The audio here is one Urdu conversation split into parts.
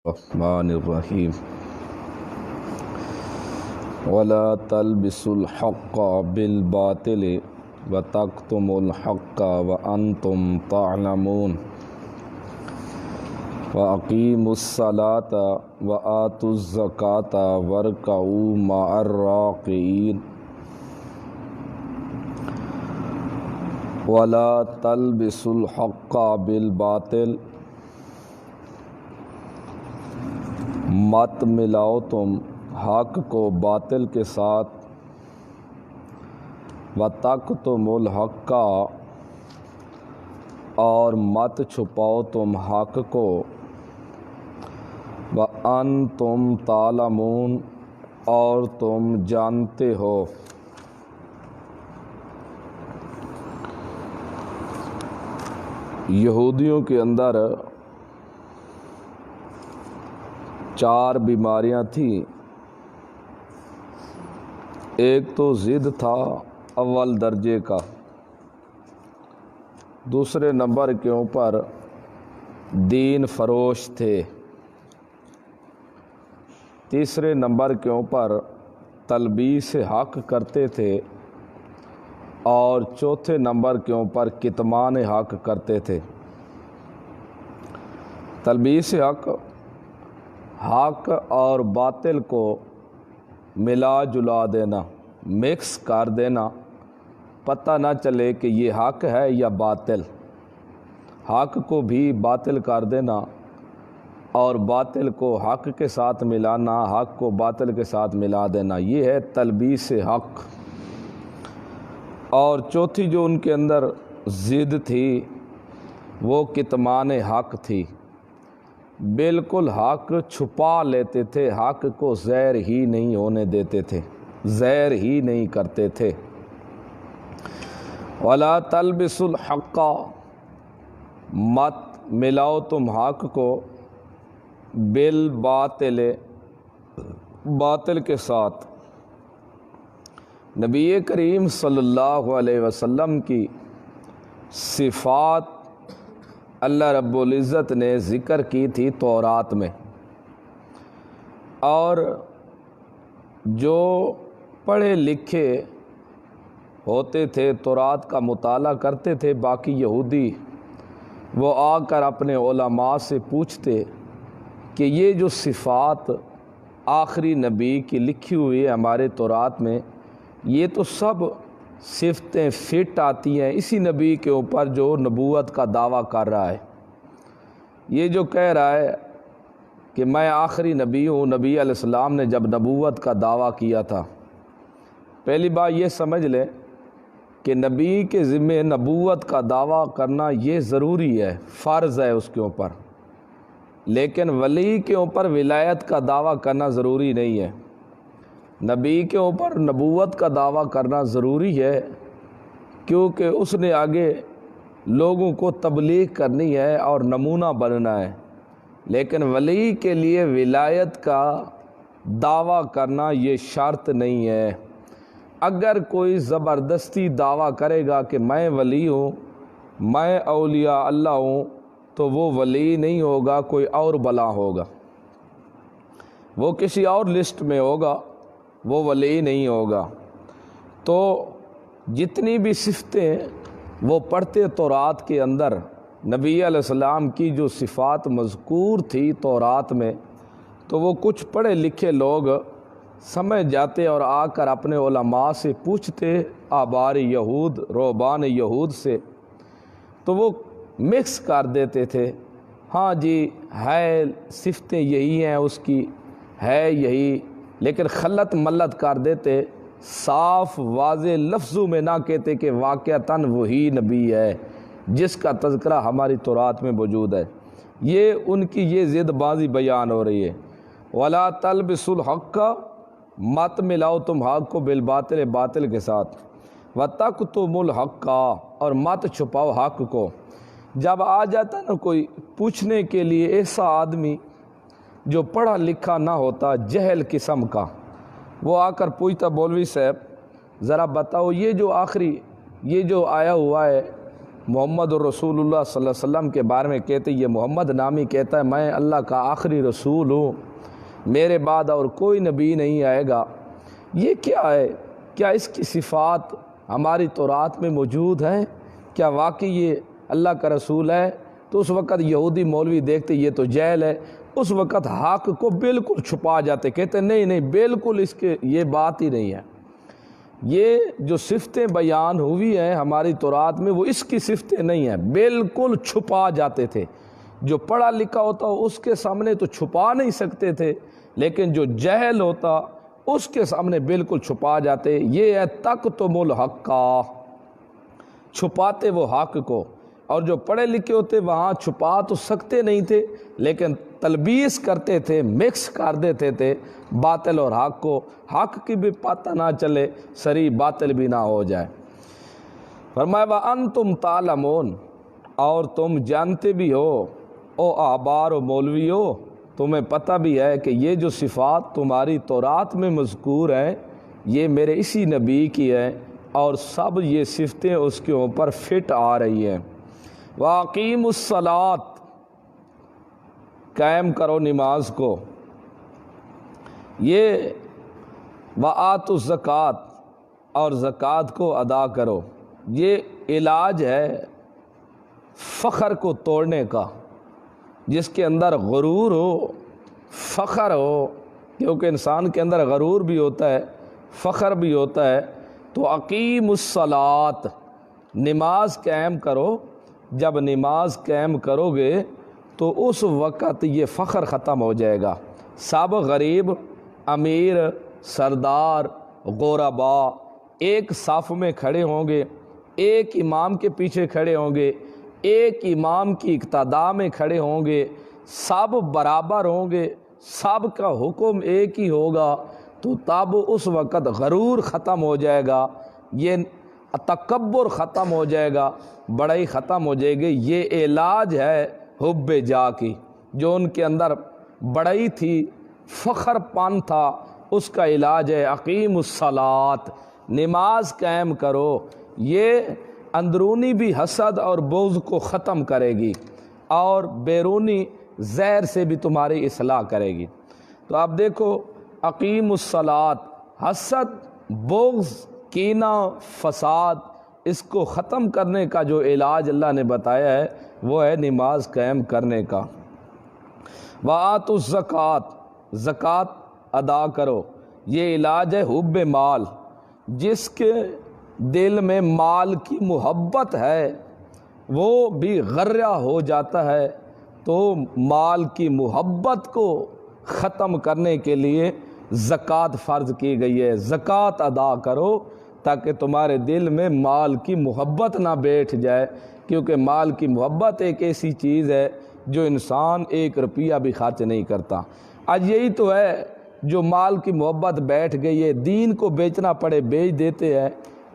الرحمن الرحیم ولا تلبسوا الحق بالباطل وتكتموا الحق وانتم تعلمون واقیموا الصلاة وآتوا الزکاة وارکعوا مع الراکعین ولا تلبسوا الحق بالباطل، مت ملاؤ تم حق کو باطل کے ساتھ، وَتَكْتُمُوا الْحَقَّ، اور مت چھپاؤ تم حق کو، وَأَنْتُمْ تَعْلَمُونَ، اور تم جانتے ہو۔ یہودیوں کے اندر 4 بیماریاں تھیں۔ ایک تو ضد تھا اول درجے کا، دوسرے نمبر کے اوپر دین فروش تھے، تیسرے نمبر کے اوپر تلبیس حق کرتے تھے، اور چوتھے نمبر کے اوپر کتمان حق کرتے تھے۔ تلبیس حق اور باطل کو ملا جلا دینا، مکس کر دینا، پتہ نہ چلے کہ یہ حق ہے یا باطل، حق کو بھی باطل کر دینا اور باطل کو حق کے ساتھ ملانا، حق کو باطل کے ساتھ ملا دینا، یہ ہے تلبیس حق۔ اور چوتھی جو ان کے اندر ضد تھی وہ کتمان حق تھی، بالکل حق چھپا لیتے تھے، حق کو ظاہر ہی نہیں ہونے دیتے تھے، ظاہر ہی نہیں کرتے تھے۔ وَلَا تَلْبِسُوا الْحَقَّ، مت ملاؤ تم حق کو بالباطل، باطل کے ساتھ۔ نبی کریم صلی اللہ علیہ وسلم کی صفات اللہ رب العزت نے ذکر کی تھی تورات میں، اور جو پڑھے لکھے ہوتے تھے تورات کا مطالعہ کرتے تھے، باقی یہودی وہ آ کر اپنے علماء سے پوچھتے کہ یہ جو صفات آخری نبی کی لکھی ہوئی ہے ہمارے تورات میں، یہ تو سب صفتیں فٹ آتی ہیں اسی نبی کے اوپر جو نبوت کا دعویٰ کر رہا ہے۔ یہ جو کہہ رہا ہے کہ میں آخری نبی ہوں، نبی علیہ السلام نے جب نبوت کا دعویٰ کیا تھا، پہلی بات یہ سمجھ لیں کہ نبی کے ذمے نبوت کا دعویٰ کرنا یہ ضروری ہے، فرض ہے اس کے اوپر، لیکن ولی کے اوپر ولایت کا دعویٰ کرنا ضروری نہیں ہے۔ نبی کے اوپر نبوت کا دعویٰ کرنا ضروری ہے کیونکہ اس نے آگے لوگوں کو تبلیغ کرنی ہے اور نمونہ بننا ہے، لیکن ولی کے لیے ولایت کا دعویٰ کرنا یہ شرط نہیں ہے۔ اگر کوئی زبردستی دعویٰ کرے گا کہ میں ولی ہوں، میں اولیاء اللہ ہوں، تو وہ ولی نہیں ہوگا، کوئی اور بلا ہوگا، وہ کسی اور لسٹ میں ہوگا، وہ ولی نہیں ہوگا۔ تو جتنی بھی صفتیں وہ پڑھتے تورات کے اندر، نبی علیہ السلام کی جو صفات مذکور تھی تورات میں، تو وہ کچھ پڑھے لکھے لوگ سمجھ جاتے اور آ کر اپنے علماء سے پوچھتے، آبار یہود، رہبان یہود سے، تو وہ مکس کر دیتے تھے، ہاں جی ہے صفتیں یہی ہیں اس کی، ہے یہی، لیکن خلط ملت کر دیتے، صاف واضح لفظوں میں نہ کہتے کہ واقعتاً وہی نبی ہے جس کا تذکرہ ہماری تورات میں موجود ہے۔ یہ ان کی یہ ضد بازی بیان ہو رہی ہے۔ وَلَا تَلْبِسُوا الْحَقَّ، مت ملاؤ تم حق کو بالباطل، باطل کے ساتھ، وَتَكْتُمُوا الْحَقَّ، اور مت چھپاؤ حق کو۔ جب آ جاتا نا کوئی پوچھنے کے لیے ایسا آدمی جو پڑھا لکھا نہ ہوتا، جہل قسم کا، وہ آ کر پوچھتا، مولوی صاحب ذرا بتاؤ یہ جو آخری یہ جو آیا ہوا ہے محمد الرسول اللہ صلی اللہ علیہ وسلم کے بارے میں کہتے یہ محمد نامی کہتا ہے میں اللہ کا آخری رسول ہوں، میرے بعد اور کوئی نبی نہیں آئے گا، یہ کیا ہے؟ کیا اس کی صفات ہماری تورات میں موجود ہیں؟ کیا واقعی یہ اللہ کا رسول ہے؟ تو اس وقت یہودی مولوی دیکھتے یہ تو جہل ہے، اس وقت حق کو بالکل چھپا جاتے، کہتے نہیں بالکل اس کے یہ بات ہی نہیں ہے، یہ جو صفتیں بیان ہوئی ہیں ہماری تورات میں وہ اس کی صفتیں نہیں ہیں، بالکل چھپا جاتے تھے۔ جو پڑھا لکھا ہوتا اس کے سامنے تو چھپا نہیں سکتے تھے، لیکن جو جہل ہوتا اس کے سامنے بالکل چھپا جاتے۔ یہ ہے تکتم الحق، چھپاتے وہ حق کو، اور جو پڑھے لکھے ہوتے وہاں چھپا تو سکتے نہیں تھے لیکن تلبیس کرتے تھے، مکس کر دیتے تھے باطل اور حق کو، حق کی بھی پتہ نہ چلے، صریح باطل بھی نہ ہو جائے۔ فرمایا وَأَنْتُمْ تَعْلَمُونَ، اور تم جانتے بھی ہو، او احبار و مولوی ہو، تمہیں پتہ بھی ہے کہ یہ جو صفات تمہاری تورات میں مذکور ہیں یہ میرے اسی نبی کی ہیں، اور سب یہ صفتیں اس کے اوپر فٹ آ رہی ہیں۔ وَأَقِیمُوا الصَّلَاةَ، قائم کرو نماز کو، یہ وَآتُوا الزَّکَاةَ، اور زکوٰۃ کو ادا کرو، یہ علاج ہے فخر کو توڑنے کا، جس کے اندر غرور ہو، فخر ہو، کیونکہ انسان کے اندر غرور بھی ہوتا ہے، فخر بھی ہوتا ہے، تو اقیم الصلاۃ، نماز قائم کرو۔ جب نماز قائم کرو گے تو اس وقت یہ فخر ختم ہو جائے گا، سب غریب، امیر، سردار، غربا ایک صف میں کھڑے ہوں گے، ایک امام کے پیچھے کھڑے ہوں گے، ایک امام کی اقتداء میں کھڑے ہوں گے، سب برابر ہوں گے، سب کا حکم ایک ہی ہوگا، تو تب اس وقت غرور ختم ہو جائے گا، یہ تکبر ختم ہو جائے گا، بڑائی ختم ہو جائے گی۔ یہ علاج ہے حب جا کی، جو ان کے اندر بڑائی تھی، فخر پن تھا، اس کا علاج ہے اقیم الصلاۃ، نماز قائم کرو۔ یہ اندرونی بھی حسد اور بغض کو ختم کرے گی اور بیرونی زہر سے بھی تمہاری اصلاح کرے گی۔ تو آپ دیکھو اقیم الصلاۃ، حسد، بغض، کینہ، فساد، اس کو ختم کرنے کا جو علاج اللہ نے بتایا ہے وہ ہے نماز قائم کرنے کا۔ وَآتُوا الزَّکَاةَ، زکوٰۃ ادا کرو، یہ علاج ہے حب مال، جس کے دل میں مال کی محبت ہے وہ بھی غرہ ہو جاتا ہے، تو مال کی محبت کو ختم کرنے کے لیے زکوٰۃ فرض کی گئی ہے۔ زکوٰۃ ادا کرو تاکہ تمہارے دل میں مال کی محبت نہ بیٹھ جائے، کیونکہ مال کی محبت ایک ایسی چیز ہے جو انسان ایک روپیہ بھی خرچ نہیں کرتا۔ آج یہی تو ہے جو مال کی محبت بیٹھ گئی ہے، دین کو بیچنا پڑے بیچ دیتے ہیں،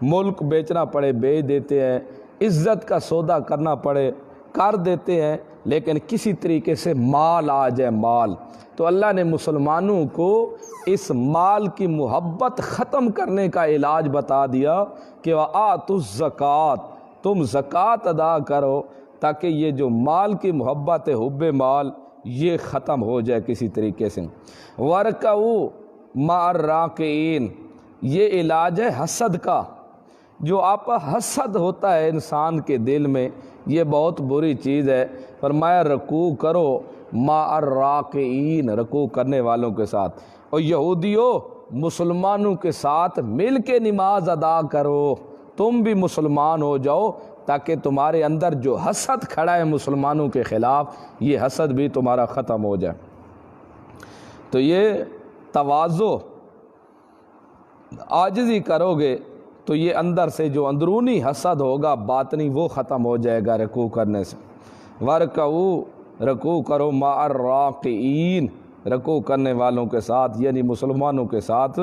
ملک بیچنا پڑے بیچ دیتے ہیں، عزت کا سودا کرنا پڑے کر دیتے ہیں، لیکن کسی طریقے سے مال آ جائے، مال۔ تو اللہ نے مسلمانوں کو اس مال کی محبت ختم کرنے کا علاج بتا دیا کہ وَآتُوا الزَّکَاةَ، تم زکوٰۃ ادا کرو تاکہ یہ جو مال کی محبت ہے، حب مال، یہ ختم ہو جائے کسی طریقے سے۔ وَارْكَعُوا مَعَ الرَّاكِعِينَ، یہ علاج ہے حسد کا، جو آپ حسد ہوتا ہے انسان کے دل میں، یہ بہت بری چیز ہے۔ فرمایا رکوع کرو مع الراکعین، رکوع کرنے والوں کے ساتھ، اور یہودیوں مسلمانوں کے ساتھ مل کے نماز ادا کرو، تم بھی مسلمان ہو جاؤ تاکہ تمہارے اندر جو حسد کھڑا ہے مسلمانوں کے خلاف، یہ حسد بھی تمہارا ختم ہو جائے۔ تو یہ تواضع، عاجزی کرو گے تو یہ اندر سے جو اندرونی حسد ہوگا باطنی، وہ ختم ہو جائے گا رکوع کرنے سے۔ وَارْكَعُوا، رکوع کرو مع الراکعین، رکوع کرنے والوں کے ساتھ، یعنی مسلمانوں کے ساتھ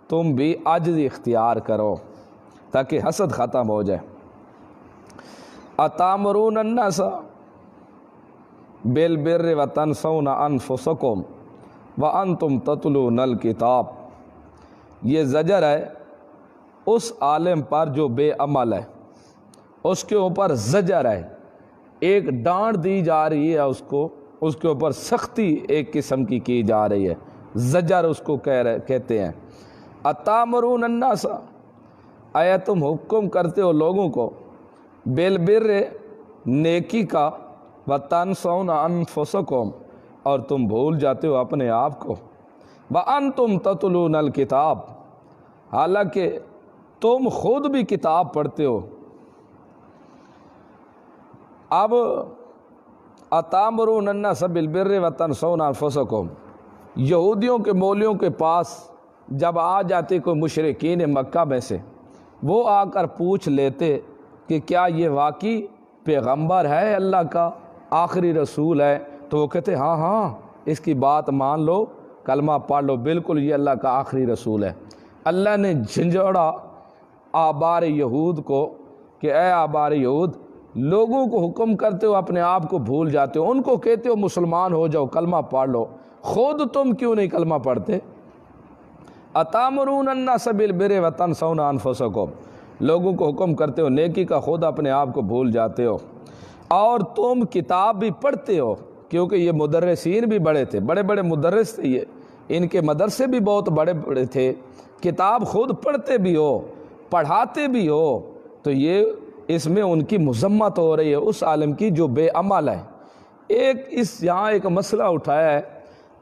تم بھی عجز اختیار کرو تاکہ حسد ختم ہو جائے۔ أَتَأْمُرُونَ النَّاسَ بِالْبِرِّ وَتَنْسَوْنَ أَنفُسَكُمْ وَأَنْتُمْ تَتْلُونَ الْكِتَابَ، یہ زجر ہے اس عالم پر جو بے عمل ہے، اس کے اوپر زجر ہے، ایک ڈانٹ دی جا رہی ہے اس کے اوپر سختی ایک قسم کی جا رہی ہے، زجر اس کو کہتے ہیں۔ اتامرون الناس، آیا تم حکم کرتے ہو لوگوں کو، بالبر نیکی کا، وتنسون انفسکم، اور تم بھول جاتے ہو اپنے آپ کو، وانتم تتلون الکتاب، حالانکہ تم خود بھی کتاب پڑھتے ہو۔ اب اتامرون الناس بالبر وتنسون انفسکم، یہودیوں کے مولیوں کے پاس جب آ جاتے کوئی مشرکین مکہ میں سے، وہ آ کر پوچھ لیتے کہ کیا یہ واقعی پیغمبر ہے اللہ کا، آخری رسول ہے، تو وہ کہتے ہاں ہاں اس کی بات مان لو، کلمہ پڑھ لو، بالکل یہ اللہ کا آخری رسول ہے۔ اللہ نے جھنجھوڑا آبار یہود کو کہ اے آبار یہود، لوگوں کو حکم کرتے ہو اپنے آپ کو بھول جاتے ہو، ان کو کہتے ہو مسلمان ہو جاؤ، کلمہ پڑھ لو، خود تم کیوں نہیں کلمہ پڑھتے؟ اتامرون الناس بالبر وتنسون انفسکم، لوگوں کو حکم کرتے ہو نیکی کا، خود اپنے آپ کو بھول جاتے ہو، اور تم کتاب بھی پڑھتے ہو، کیونکہ یہ مدرسین بھی بڑے تھے، بڑے بڑے مدرس تھے یہ، ان کے مدرسے بھی بہت بڑے بڑے تھے، کتاب خود پڑھتے بھی ہو، پڑھاتے بھی ہو، تو یہ اس میں ان کی مذمت ہو رہی ہے اس عالم کی جو بے عمل ہے۔ یہاں ایک مسئلہ اٹھایا ہے،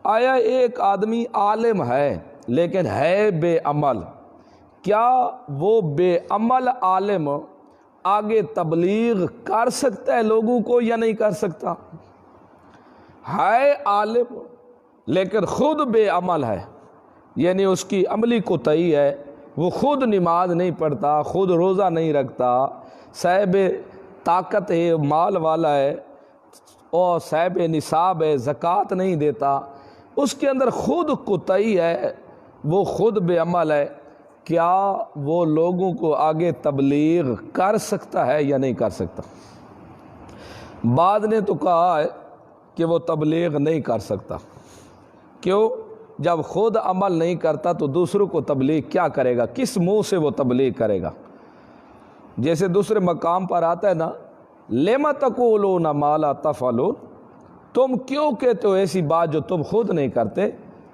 آیا ایک آدمی عالم ہے لیکن ہے بے عمل، کیا وہ بے عمل عالم آگے تبلیغ کر سکتا ہے لوگوں کو یا نہیں کر سکتا؟ ہے عالم لیکن خود بے عمل ہے، یعنی اس کی عملی کوتاہی ہے، وہ خود نماز نہیں پڑھتا، خود روزہ نہیں رکھتا، صاحب طاقت ہے، مال والا ہے، اور صاحب نصاب ہے، زکوٰۃ نہیں دیتا، اس کے اندر خود کوتاہی ہے، وہ خود بے عمل ہے، کیا وہ لوگوں کو آگے تبلیغ کر سکتا ہے یا نہیں کر سکتا؟ بعض نے تو کہا ہے کہ وہ تبلیغ نہیں کر سکتا، کیوں؟ جب خود عمل نہیں کرتا تو دوسروں کو تبلیغ کیا کرے گا، کس منہ سے وہ تبلیغ کرے گا؟ جیسے دوسرے مقام پر آتا ہے نا، لِمَ تَقُولُونَ مَا لَا تَفْعَلُونَ، تم کیوں کہتے ہو ایسی بات جو تم خود نہیں کرتے؟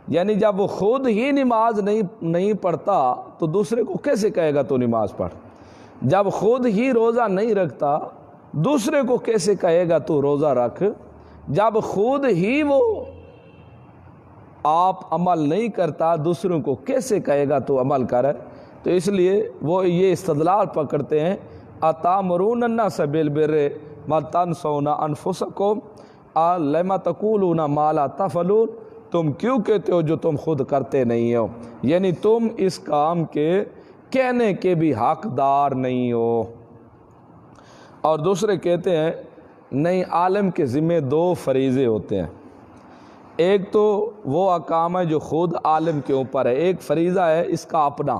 یعنی جب وہ خود ہی نماز نہیں پڑھتا تو دوسرے کو کیسے کہے گا تو نماز پڑھ؟ جب خود ہی روزہ نہیں رکھتا دوسرے کو کیسے کہے گا تو روزہ رکھ؟ جب خود ہی وہ آپ عمل نہیں کرتا دوسروں کو کیسے کہے گا تو عمل کر؟ تو اس لیے وہ یہ استدلال پکڑتے ہیں، اتامرون الناس بالبر وتنسون انفسکم لِمَ تَقُولُونَ مَا لَا تَفْعَلُونَ، تم کیوں کہتے ہو جو تم خود کرتے نہیں ہو، یعنی تم اس کام کے کہنے کے بھی حقدار نہیں ہو۔ اور دوسرے کہتے ہیں نہیں، عالم کے ذمہ دو فریضے ہوتے ہیں، ایک تو وہ احکام ہے جو خود عالم کے اوپر ہے، ایک فریضہ ہے اس کا اپنا،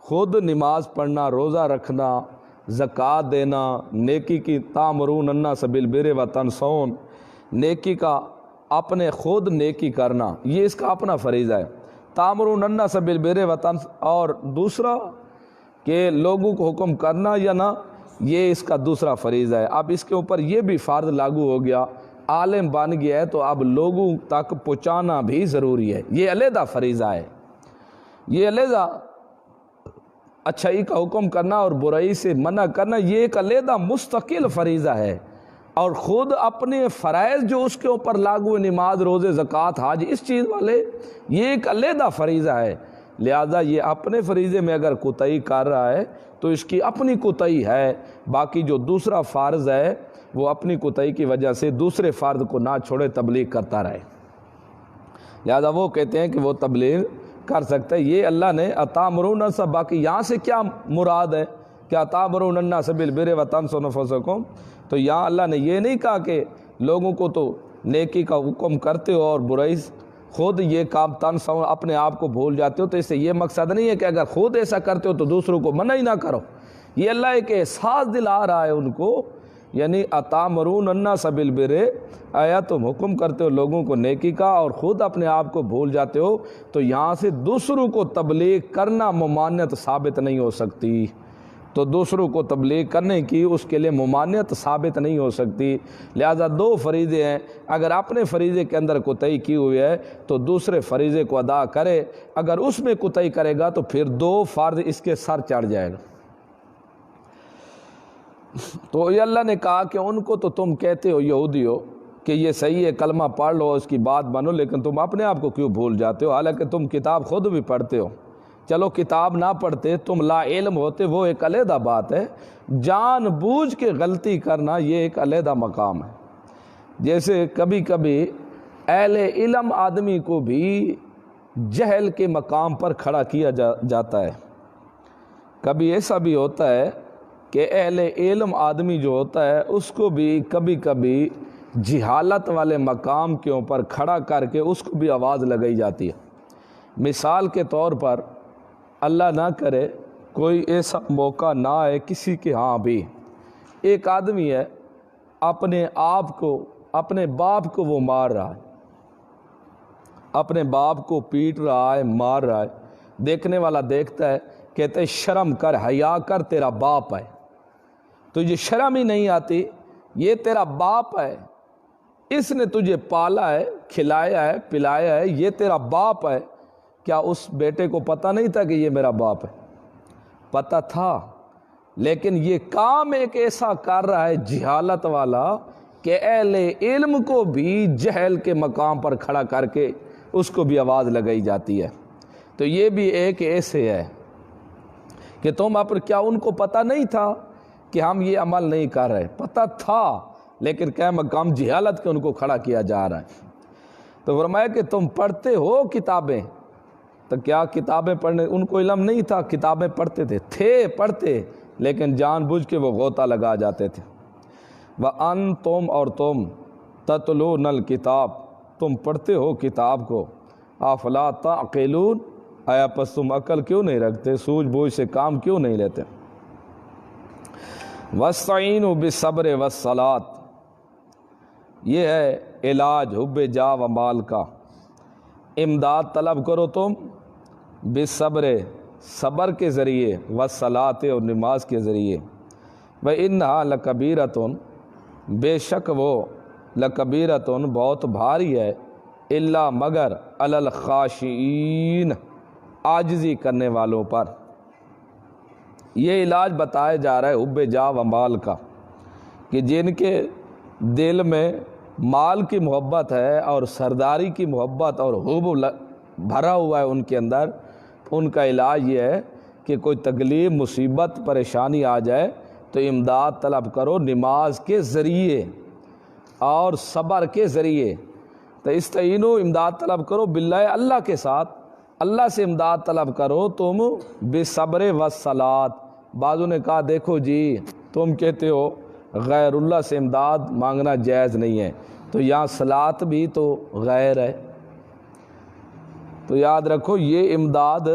خود نماز پڑھنا، روزہ رکھنا، زکوٰۃ دینا، نیکی کی، تامرون الناس بالبر وتنسون، نیکی کا اپنے خود نیکی کرنا، یہ اس کا اپنا فریضہ ہے، تامرون الناس بالبر وتنسون، اور دوسرا کہ لوگوں کو حکم کرنا یا نہ، یہ اس کا دوسرا فریضہ ہے۔ اب اس کے اوپر یہ بھی فرض لاگو ہو گیا، عالم بن گیا ہے تو اب لوگوں تک پہنچانا بھی ضروری ہے، یہ علیحدہ فریضہ ہے، یہ علیحدہ اچھائی کا حکم کرنا اور برائی سے منع کرنا، یہ ایک علیحدہ مستقل فریضہ ہے، اور خود اپنے فرائض جو اس کے اوپر لاگو نماز، روزے، زکوٰۃ، حج، اس چیز والے، یہ ایک علیحدہ فریضہ ہے، لہذا یہ اپنے فریضے میں اگر کوتاہی کر رہا ہے تو اس کی اپنی کوتاہی ہے، باقی جو دوسرا فرض ہے وہ اپنی کوتاہی کی وجہ سے دوسرے فرض کو نہ چھوڑے، تبلیغ کرتا رہے، لہذا وہ کہتے ہیں کہ وہ تبلیغ کر سکتا ہے۔ یہ اللہ نے اتامرون الناس، باقی یہاں سے کیا مراد ہے کہ اتامرون الناس بالبر وتنسون انفسکم، تو یہاں اللہ نے یہ نہیں کہا کہ لوگوں کو تو نیکی کا حکم کرتے ہو اور برائی خود یہ کام تنسون، اپنے آپ کو بھول جاتے ہو، تو اس سے یہ مقصد نہیں ہے کہ اگر خود ایسا کرتے ہو تو دوسروں کو منع ہی نہ کرو، یہ اللہ ایک احساس دلا رہا ہے ان کو، یعنی اتامرون الناس بالبر، آیا تم حکم کرتے ہو لوگوں کو نیکی کا اور خود اپنے آپ کو بھول جاتے ہو، تو یہاں سے دوسروں کو تبلیغ کرنا ممانعت ثابت نہیں ہو سکتی، تو دوسروں کو تبلیغ کرنے کی اس کے لیے ممانعت ثابت نہیں ہو سکتی۔ لہذا دو فریضے ہیں، اگر اپنے فریضے کے اندر کوتاہی کی ہوئی ہے تو دوسرے فریضے کو ادا کرے، اگر اس میں کوتاہی کرے گا تو پھر دو فرض اس کے سر چڑھ جائے گا۔ تو یہ اللہ نے کہا کہ ان کو تو تم کہتے ہو یہودی ہو کہ یہ صحیح ہے، کلمہ پڑھ لو، اس کی بات مانو، لیکن تم اپنے آپ کو کیوں بھول جاتے ہو؟ حالانکہ تم کتاب خود بھی پڑھتے ہو۔ چلو کتاب نہ پڑھتے، تم لا علم ہوتے، وہ ایک علیحدہ بات ہے، جان بوجھ کے غلطی کرنا یہ ایک علیحدہ مقام ہے۔ جیسے کبھی کبھی اہل علم آدمی کو بھی جہل کے مقام پر کھڑا کیا جاتا ہے۔ کبھی ایسا بھی ہوتا ہے کہ اہل علم آدمی جو ہوتا ہے اس کو بھی کبھی کبھی جہالت والے مقام کے اوپر کھڑا کر کے اس کو بھی آواز لگائی جاتی ہے۔ مثال کے طور پر اللہ نہ کرے کوئی ایسا موقع نہ آئے کسی کے ہاں بھی، ایک آدمی ہے اپنے آپ کو، اپنے باپ کو وہ مار رہا ہے، اپنے باپ کو پیٹ رہا ہے، مار رہا ہے، دیکھنے والا دیکھتا ہے، کہتے ہیں شرم کر، حیا کر، تیرا باپ ہے۔ تو یہ شرم ہی نہیں آتی، یہ تیرا باپ ہے، اس نے تجھے پالا ہے، کھلایا ہے، پلایا ہے، یہ تیرا باپ ہے۔ کیا اس بیٹے کو پتہ نہیں تھا کہ یہ میرا باپ ہے؟ پتہ تھا، لیکن یہ کام ایک ایسا کر رہا ہے جہالت والا کہ اہل علم کو بھی جہل کے مقام پر کھڑا کر کے اس کو بھی آواز لگائی جاتی ہے۔ تو یہ بھی ایک ایسے ہے کہ تم کیا ان کو پتہ نہیں تھا کہ ہم یہ عمل نہیں کر رہے؟ پتہ تھا، لیکن کیا مقام جہالت کے ان کو کھڑا کیا جا رہا ہے۔ تو فرمایا کہ تم پڑھتے ہو کتابیں، تو کیا کتابیں پڑھنے ان کو علم نہیں تھا؟ کتابیں پڑھتے تھے پڑھتے، لیکن جان بوجھ کے وہ غوطہ لگا جاتے تھے۔ وَأَنْتُمْ اور تم تَتْلُونَ الْكِتاب تم پڑھتے ہو کتاب کو، أَفَلَا تَعْقِلُونَ آیا پس تم عقل کیوں نہیں رکھتے، سوجھ بوجھ سے کام کیوں نہیں لیتے؟ وَاسْتَعِينُوا بِالصَّبْرِ وَالصَّلَاةِ یہ ہے علاج حب جا و مال کا۔ امداد طلب کرو تم بالصبر، صبر کے ذریعے، والصلاۃ اور نماز کے ذریعے۔ وَإِنَّهَا لَكَبِيرَةٌ بے شک وہ لَكَبِيرَةٌ بہت بھاری ہے، الا مگر علی الخاشعین عاجزی کرنے والوں پر۔ یہ علاج بتایا جا رہا ہے حب جا و مال کا، کہ جن کے دل میں مال کی محبت ہے اور سرداری کی محبت اور حب بھرا ہوا ہے ان کے اندر، ان کا علاج یہ ہے کہ کوئی تکلیف، مصیبت، پریشانی آ جائے تو امداد طلب کرو نماز کے ذریعے اور صبر کے ذریعے۔ تو استعینوا امداد طلب کرو باللہ اللہ کے ساتھ، اللہ سے امداد طلب کرو تم بالصبر والصلاۃ۔ بعضوں نے کہا دیکھو جی تم کہتے ہو غیر اللہ سے امداد مانگنا جائز نہیں ہے، تو یہاں صلاۃ بھی تو غیر ہے۔ تو یاد رکھو یہ امداد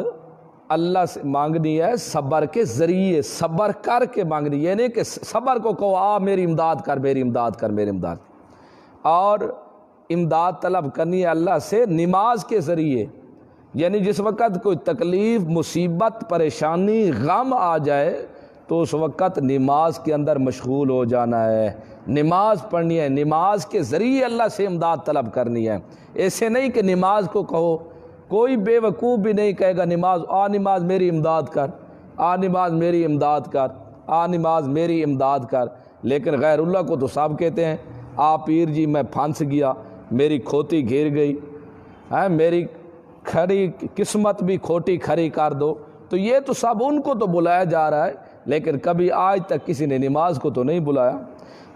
اللہ سے مانگنی ہے صبر کے ذریعے، صبر کر کے مانگنی، یہ نہیں کہ صبر کو کہو آ میری امداد کر، میری امداد کر، میری امداد۔ اور امداد طلب کرنی ہے اللہ سے نماز کے ذریعے، یعنی جس وقت کوئی تکلیف، مصیبت، پریشانی، غم آ جائے تو اس وقت نماز کے اندر مشغول ہو جانا ہے، نماز پڑھنی ہے، نماز کے ذریعے اللہ سے امداد طلب کرنی ہے۔ ایسے نہیں کہ نماز کو کہو، کوئی بے وقوف بھی نہیں کہے گا نماز نماز میری امداد کر، نماز میری امداد کر، نماز میری امداد کر، لیکن غیر اللہ کو تو سب کہتے ہیں پیر جی میں پھنس گیا، میری کھوتی گر گئی، میری کھڑی قسمت بھی کھوٹی کھڑی کر دو۔ تو یہ تو سب ان کو تو بلایا جا رہا ہے، لیکن کبھی آج تک کسی نے نماز کو تو نہیں بلایا۔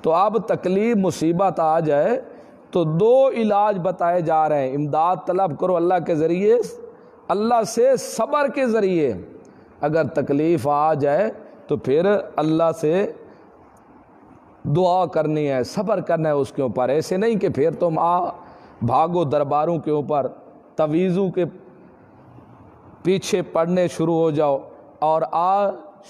تو اب تکلیف، مصیبت آ جائے تو دو علاج بتائے جا رہے ہیں، امداد طلب کرو اللہ کے ذریعے، اللہ سے صبر کے ذریعے۔ اگر تکلیف آ جائے تو پھر اللہ سے دعا کرنی ہے، صبر کرنا ہے اس کے اوپر۔ ایسے نہیں کہ پھر تم بھاگو درباروں کے اوپر، تویزوں کے پیچھے پڑنے شروع ہو جاؤ اور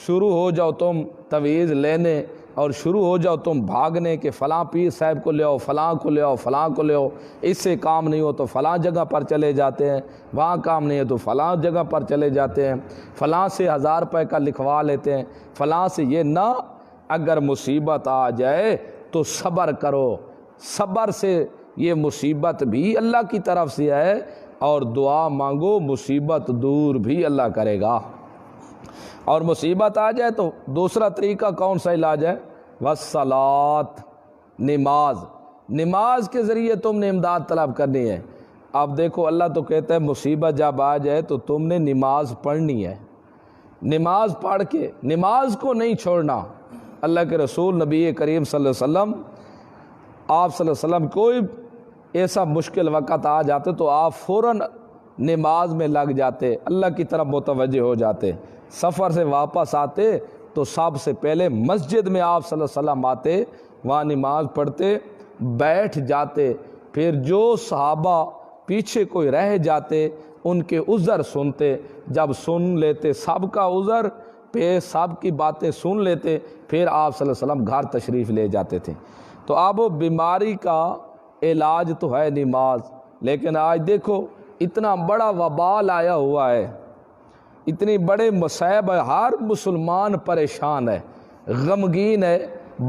شروع ہو جاؤ تم تویز لینے اور شروع ہو جاؤ تم بھاگنے کے فلاں پیر صاحب کو لے آؤ، فلاں کو لے آؤ، فلاں کو لے آؤ، اس سے کام نہیں ہو تو فلاں جگہ پر چلے جاتے ہیں، وہاں کام نہیں ہے تو فلاں جگہ پر چلے جاتے ہیں، فلاں سے 1000 روپے کا لکھوا لیتے ہیں، فلاں سے یہ نہ، اگر مصیبت آ جائے تو صبر کرو، صبر سے یہ مصیبت بھی اللہ کی طرف سے ہے، اور دعا مانگو مصیبت دور بھی اللہ کرے گا۔ اور مصیبت آ جائے تو دوسرا طریقہ کون سا علاج ہے؟ والصلاۃ، نماز، نماز کے ذریعے تم نے امداد طلب کرنی ہے۔ اب دیکھو اللہ تو کہتا ہے مصیبت جب آ جائے تو تم نے نماز پڑھنی ہے، نماز پڑھ کے نماز کو نہیں چھوڑنا۔ اللہ کے رسول نبی کریم صلی اللہ علیہ وسلم، آپ صلی اللہ علیہ وسلم کوئی ایسا مشکل وقت آ جاتے تو آپ فوراً نماز میں لگ جاتے، اللہ کی طرف متوجہ ہو جاتے۔ سفر سے واپس آتے تو سب سے پہلے مسجد میں آپ صلی اللہ علیہ وسلم آتے، وہاں نماز پڑھتے، بیٹھ جاتے، پھر جو صحابہ پیچھے کوئی رہ جاتے ان کے عذر سنتے، جب سن لیتے سب کا عذر، پھر سب کی باتیں سن لیتے، پھر آپ صلی اللہ علیہ وسلم گھر تشریف لے جاتے تھے۔ تو اب وہ بیماری کا علاج تو ہے نماز، لیکن آج دیکھو اتنا بڑا وبال آیا ہوا ہے، اتنی بڑے مصائب ہے، ہر مسلمان پریشان ہے، غمگین ہے،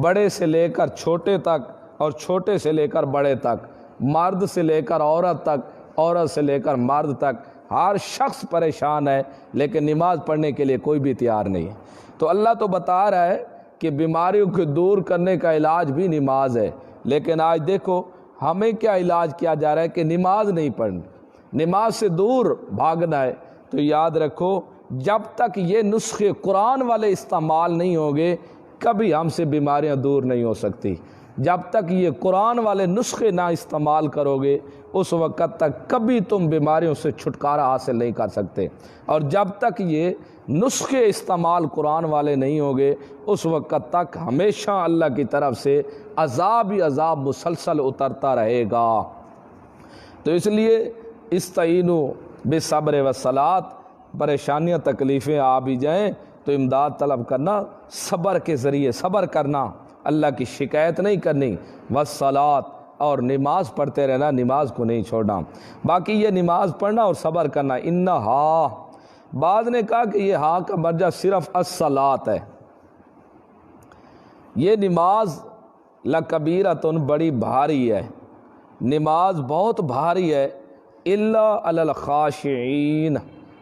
بڑے سے لے کر چھوٹے تک اور چھوٹے سے لے کر بڑے تک، مرد سے لے کر عورت تک، عورت سے لے کر مرد تک، ہر شخص پریشان ہے، لیکن نماز پڑھنے کے لیے کوئی بھی تیار نہیں ہے۔ تو اللہ تو بتا رہا ہے کہ بیماریوں کو دور کرنے کا علاج بھی نماز ہے، لیکن آج دیکھو ہمیں کیا علاج کیا جا رہا ہے کہ نماز نہیں پڑھنی، نماز سے دور بھاگنا ہے۔ تو یاد رکھو جب تک یہ نسخے قرآن والے استعمال نہیں ہوں گے کبھی ہم سے بیماریاں دور نہیں ہو سکتی۔ جب تک یہ قرآن والے نسخے نہ استعمال کرو گے اس وقت تک کبھی تم بیماریوں سے چھٹکارا حاصل نہیں کر سکتے، اور جب تک یہ نسخے استعمال قرآن والے نہیں ہوں گے اس وقت تک ہمیشہ اللہ کی طرف سے عذاب ہی عذاب مسلسل اترتا رہے گا۔ تو اس لیے استعینوا بالصبر والصلاۃ، پریشانیاں تکلیفیں آ بھی جائیں تو امداد طلب کرنا، صبر کے ذریعے صبر کرنا، اللہ کی شکایت نہیں کرنی، والصلاۃ، اور نماز پڑھتے رہنا، نماز کو نہیں چھوڑنا۔ باقی یہ نماز پڑھنا اور صبر کرنا، انہا، بعض نے کہا کہ یہ ہاں کا مرجع صرف الصلاۃ ہے، یہ نماز لکبیرۃ، بڑی بھاری ہے، نماز بہت بھاری ہے، الا علی الخاشعین،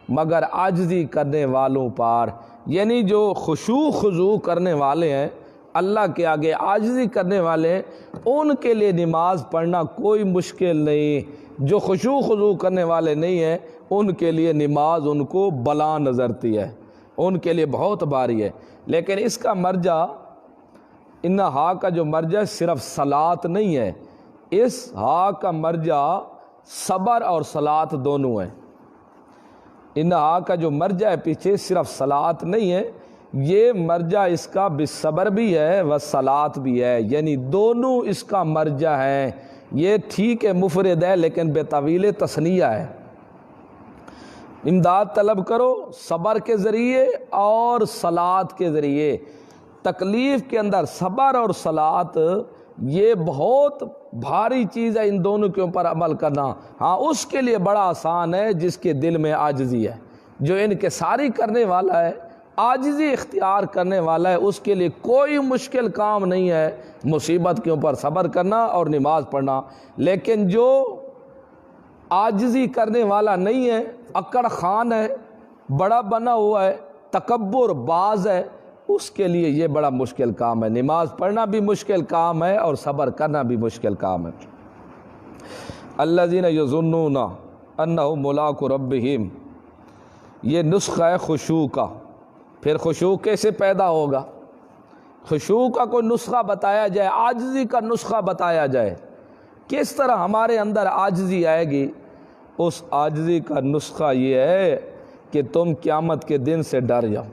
مگر عاجزی کرنے والوں پر، یعنی جو خشوع خضوع کرنے والے ہیں، اللہ کے آگے عاجزی کرنے والے ہیں، ان کے لیے نماز پڑھنا کوئی مشکل نہیں۔ جو خشوع خضوع کرنے والے نہیں ہیں ان کے لیے نماز ان کو بلا نظرتی ہے، ان کے لیے بہت بھاری ہے۔ لیکن اس کا مرجع، ان ہا کا جو مرجع صرف صلاۃ نہیں ہے، اس ہا کا مرجع صبر اور صلاۃ دونوں ہیں۔ ان ہا کا جو مرجع ہے پیچھے صرف صلاۃ نہیں ہے، یہ مرجع اس کا بالصبر بھی ہے و صلاۃ بھی ہے، یعنی دونوں اس کا مرجع ہے۔ یہ ٹھیک ہے مفرد ہے لیکن بے طویل تثنیہ ہے۔ امداد طلب کرو صبر کے ذریعے اور صلاۃ کے ذریعے۔ تکلیف کے اندر صبر اور صلاۃ یہ بہت بھاری چیز ہے، ان دونوں کے اوپر عمل کرنا۔ ہاں اس کے لیے بڑا آسان ہے جس کے دل میں عاجزی ہے، جو انکساری کرنے والا ہے، عاجزی اختیار کرنے والا ہے، اس کے لیے کوئی مشکل کام نہیں ہے مصیبت کے اوپر صبر کرنا اور نماز پڑھنا۔ لیکن جو عاجزی کرنے والا نہیں ہے، اکڑ خان ہے، بڑا بنا ہوا ہے، تکبر باز ہے، اس کے لیے یہ بڑا مشکل کام ہے۔ نماز پڑھنا بھی مشکل کام ہے اور صبر کرنا بھی مشکل کام ہے۔ الذین یظنون انہم ملاقو ربہم، یہ نسخہ ہے خشوع کا۔ پھر خشوع کیسے پیدا ہوگا؟ خشوع کا کوئی نسخہ بتایا جائے، عاجزی کا نسخہ بتایا جائے، کس طرح ہمارے اندر عاجزی آئے گی؟ اس عاجزی کا نسخہ یہ ہے کہ تم قیامت کے دن سے ڈر جاؤ،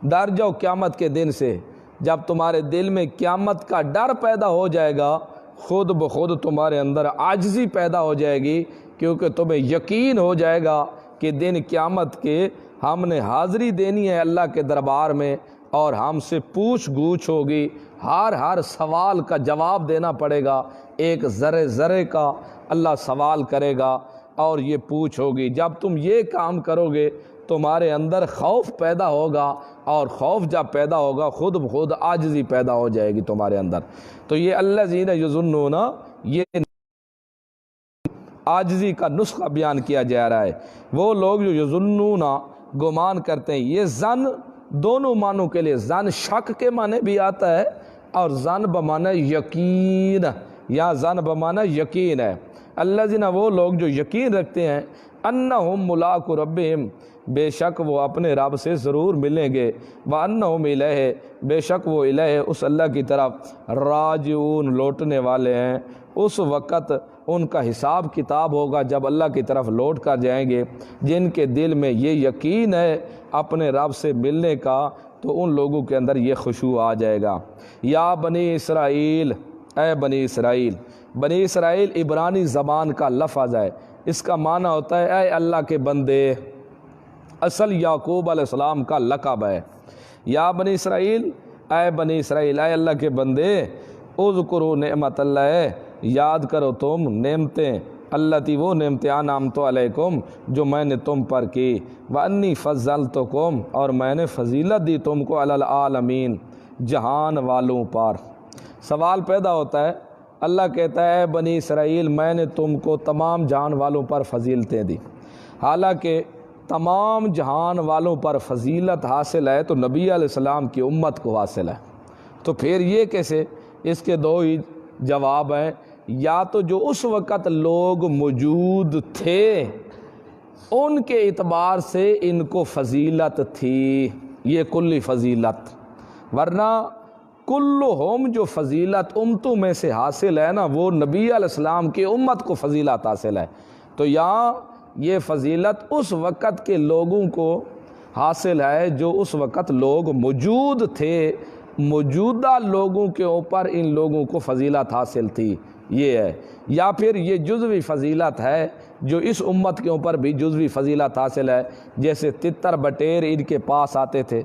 ڈر جاؤ قیامت کے دن سے۔ جب تمہارے دل میں قیامت کا ڈر پیدا ہو جائے گا خود بخود تمہارے اندر عاجزی پیدا ہو جائے گی، کیونکہ تمہیں یقین ہو جائے گا کہ دن قیامت کے ہم نے حاضری دینی ہے اللہ کے دربار میں، اور ہم سے پوچھ گوچھ ہوگی، ہر سوال کا جواب دینا پڑے گا، ایک ذرے ذرے کا اللہ سوال کرے گا اور یہ پوچھ ہوگی۔ جب تم یہ کام کرو گے تمہارے اندر خوف پیدا ہوگا، اور خوف جب پیدا ہوگا خود بخود عاجزی پیدا ہو جائے گی تمہارے اندر۔ تو یہ الذین یظنون، یہ عاجزی کا نسخہ بیان کیا جا رہا ہے۔ وہ لوگ جو یظنون گمان کرتے ہیں، یہ زن دونوں معنوں کے لیے، زن شک کے معنی بھی آتا ہے اور زن بمعنی یقین، یا زن بمعنی یقین ہے۔ الذین، وہ لوگ جو یقین رکھتے ہیں، انہم ملاقو ربہم، بے شک وہ اپنے رب سے ضرور ملیں گے، وانہم الیہ، بے شک وہ الیہ، اس اللہ کی طرف، راجعون، لوٹنے والے ہیں۔ اس وقت ان کا حساب کتاب ہوگا جب اللہ کی طرف لوٹ کر جائیں گے۔ جن کے دل میں یہ یقین ہے اپنے رب سے ملنے کا، تو ان لوگوں کے اندر یہ خشوع آ جائے گا۔ یا بنی اسرائیل، اے بنی اسرائیل، بنی اسرائیل عبرانی زبان کا لفظ ہے، اس کا معنی ہوتا ہے اے اللہ کے بندے، اصل یعقوب علیہ السلام کا لقب ہے۔ یا بنی اسرائیل، اے بنی اسرائیل، اے اللہ کے بندے، اذکروا نعمت اللہ، یاد کرو تم نعمتیں، التی، وہ نعمتیں، انعمت علیکم، جو میں نے تم پر کی، وانی فضلتکم، اور میں نے فضیلت دی تم کو، علی العالمین، جہان والوں پر۔ سوال پیدا ہوتا ہے، اللہ کہتا ہے اے بنی اسرائیل، میں نے تم کو تمام جہان والوں پر فضیلتیں دی، حالانکہ تمام جہان والوں پر فضیلت حاصل ہے تو نبی علیہ السلام کی امت کو حاصل ہے۔ تو پھر یہ کیسے؟ اس کے دو ہی جواب ہیں، یا تو جو اس وقت لوگ موجود تھے ان کے اعتبار سے ان کو فضیلت تھی، یہ کلی فضیلت، ورنہ کلہم، جو فضیلت امتوں میں سے حاصل ہے نا، وہ نبی علیہ السلام کی امت کو فضیلت حاصل ہے۔ تو یہاں یہ فضیلت اس وقت کے لوگوں کو حاصل ہے جو اس وقت لوگ موجود تھے، موجودہ لوگوں کے اوپر ان لوگوں کو فضیلت حاصل تھی، یہ ہے۔ یا پھر یہ جزوی فضیلت ہے جو اس امت کے اوپر بھی جزوی فضیلت حاصل ہے، جیسے تتر بٹیر ان کے پاس آتے تھے،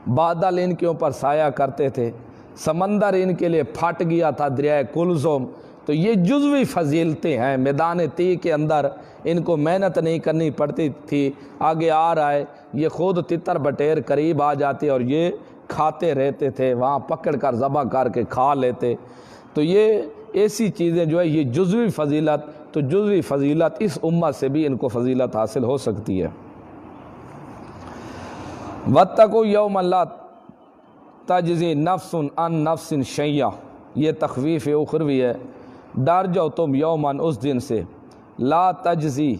بادل ان کے اوپر سایہ کرتے تھے، سمندر ان کے لیے پھٹ گیا تھا دریائے کلزم، تو یہ جزوی فضیلتیں ہیں۔ میدان تی کے اندر ان کو محنت نہیں کرنی پڑتی تھی، آگے آ رہا ہے، یہ خود تتر بٹیر قریب آ جاتے اور یہ کھاتے رہتے تھے، وہاں پکڑ کر ذبح کر کے کھا لیتے۔ تو یہ ایسی چیزیں جو ہے یہ جزوی فضیلت، تو جزوی فضیلت اس امت سے بھی ان کو فضیلت حاصل ہو سکتی ہے۔ واتقوا یوما لا تجزی نفس عن نفس شیئا، یہ تخویف اخروی ہے، ڈر جاؤ تم یومن، اس دن سے، لا تجزی،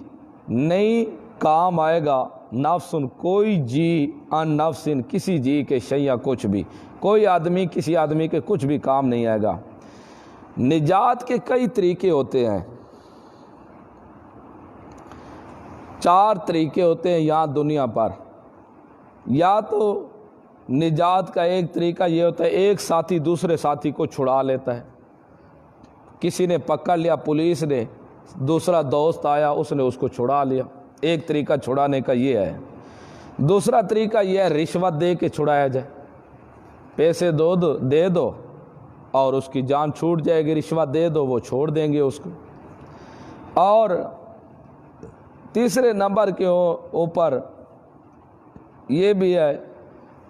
نہیں کام آئے گا، نفس، کوئی جی، عن نفس، کسی جی کے، شیئا، کچھ بھی، کوئی آدمی کسی آدمی کے کچھ بھی کام نہیں آئے گا۔ نجات کے کئی طریقے ہوتے ہیں، 4 طریقے ہوتے ہیں یہاں دنیا پر۔ یا تو نجات کا ایک طریقہ یہ ہوتا ہے ایک ساتھی دوسرے ساتھی کو چھڑا لیتا ہے، کسی نے پکڑ لیا پولیس نے، دوسرا دوست آیا اس نے اس کو چھڑا لیا، ایک طریقہ چھڑانے کا یہ ہے۔ دوسرا طریقہ یہ ہے رشوت دے کے چھڑایا جائے، پیسے دے دو اور اس کی جان چھوٹ جائے گی، رشوت دے دو وہ چھوڑ دیں گے اس کو۔ اور تیسرے نمبر کے اوپر یہ بھی ہے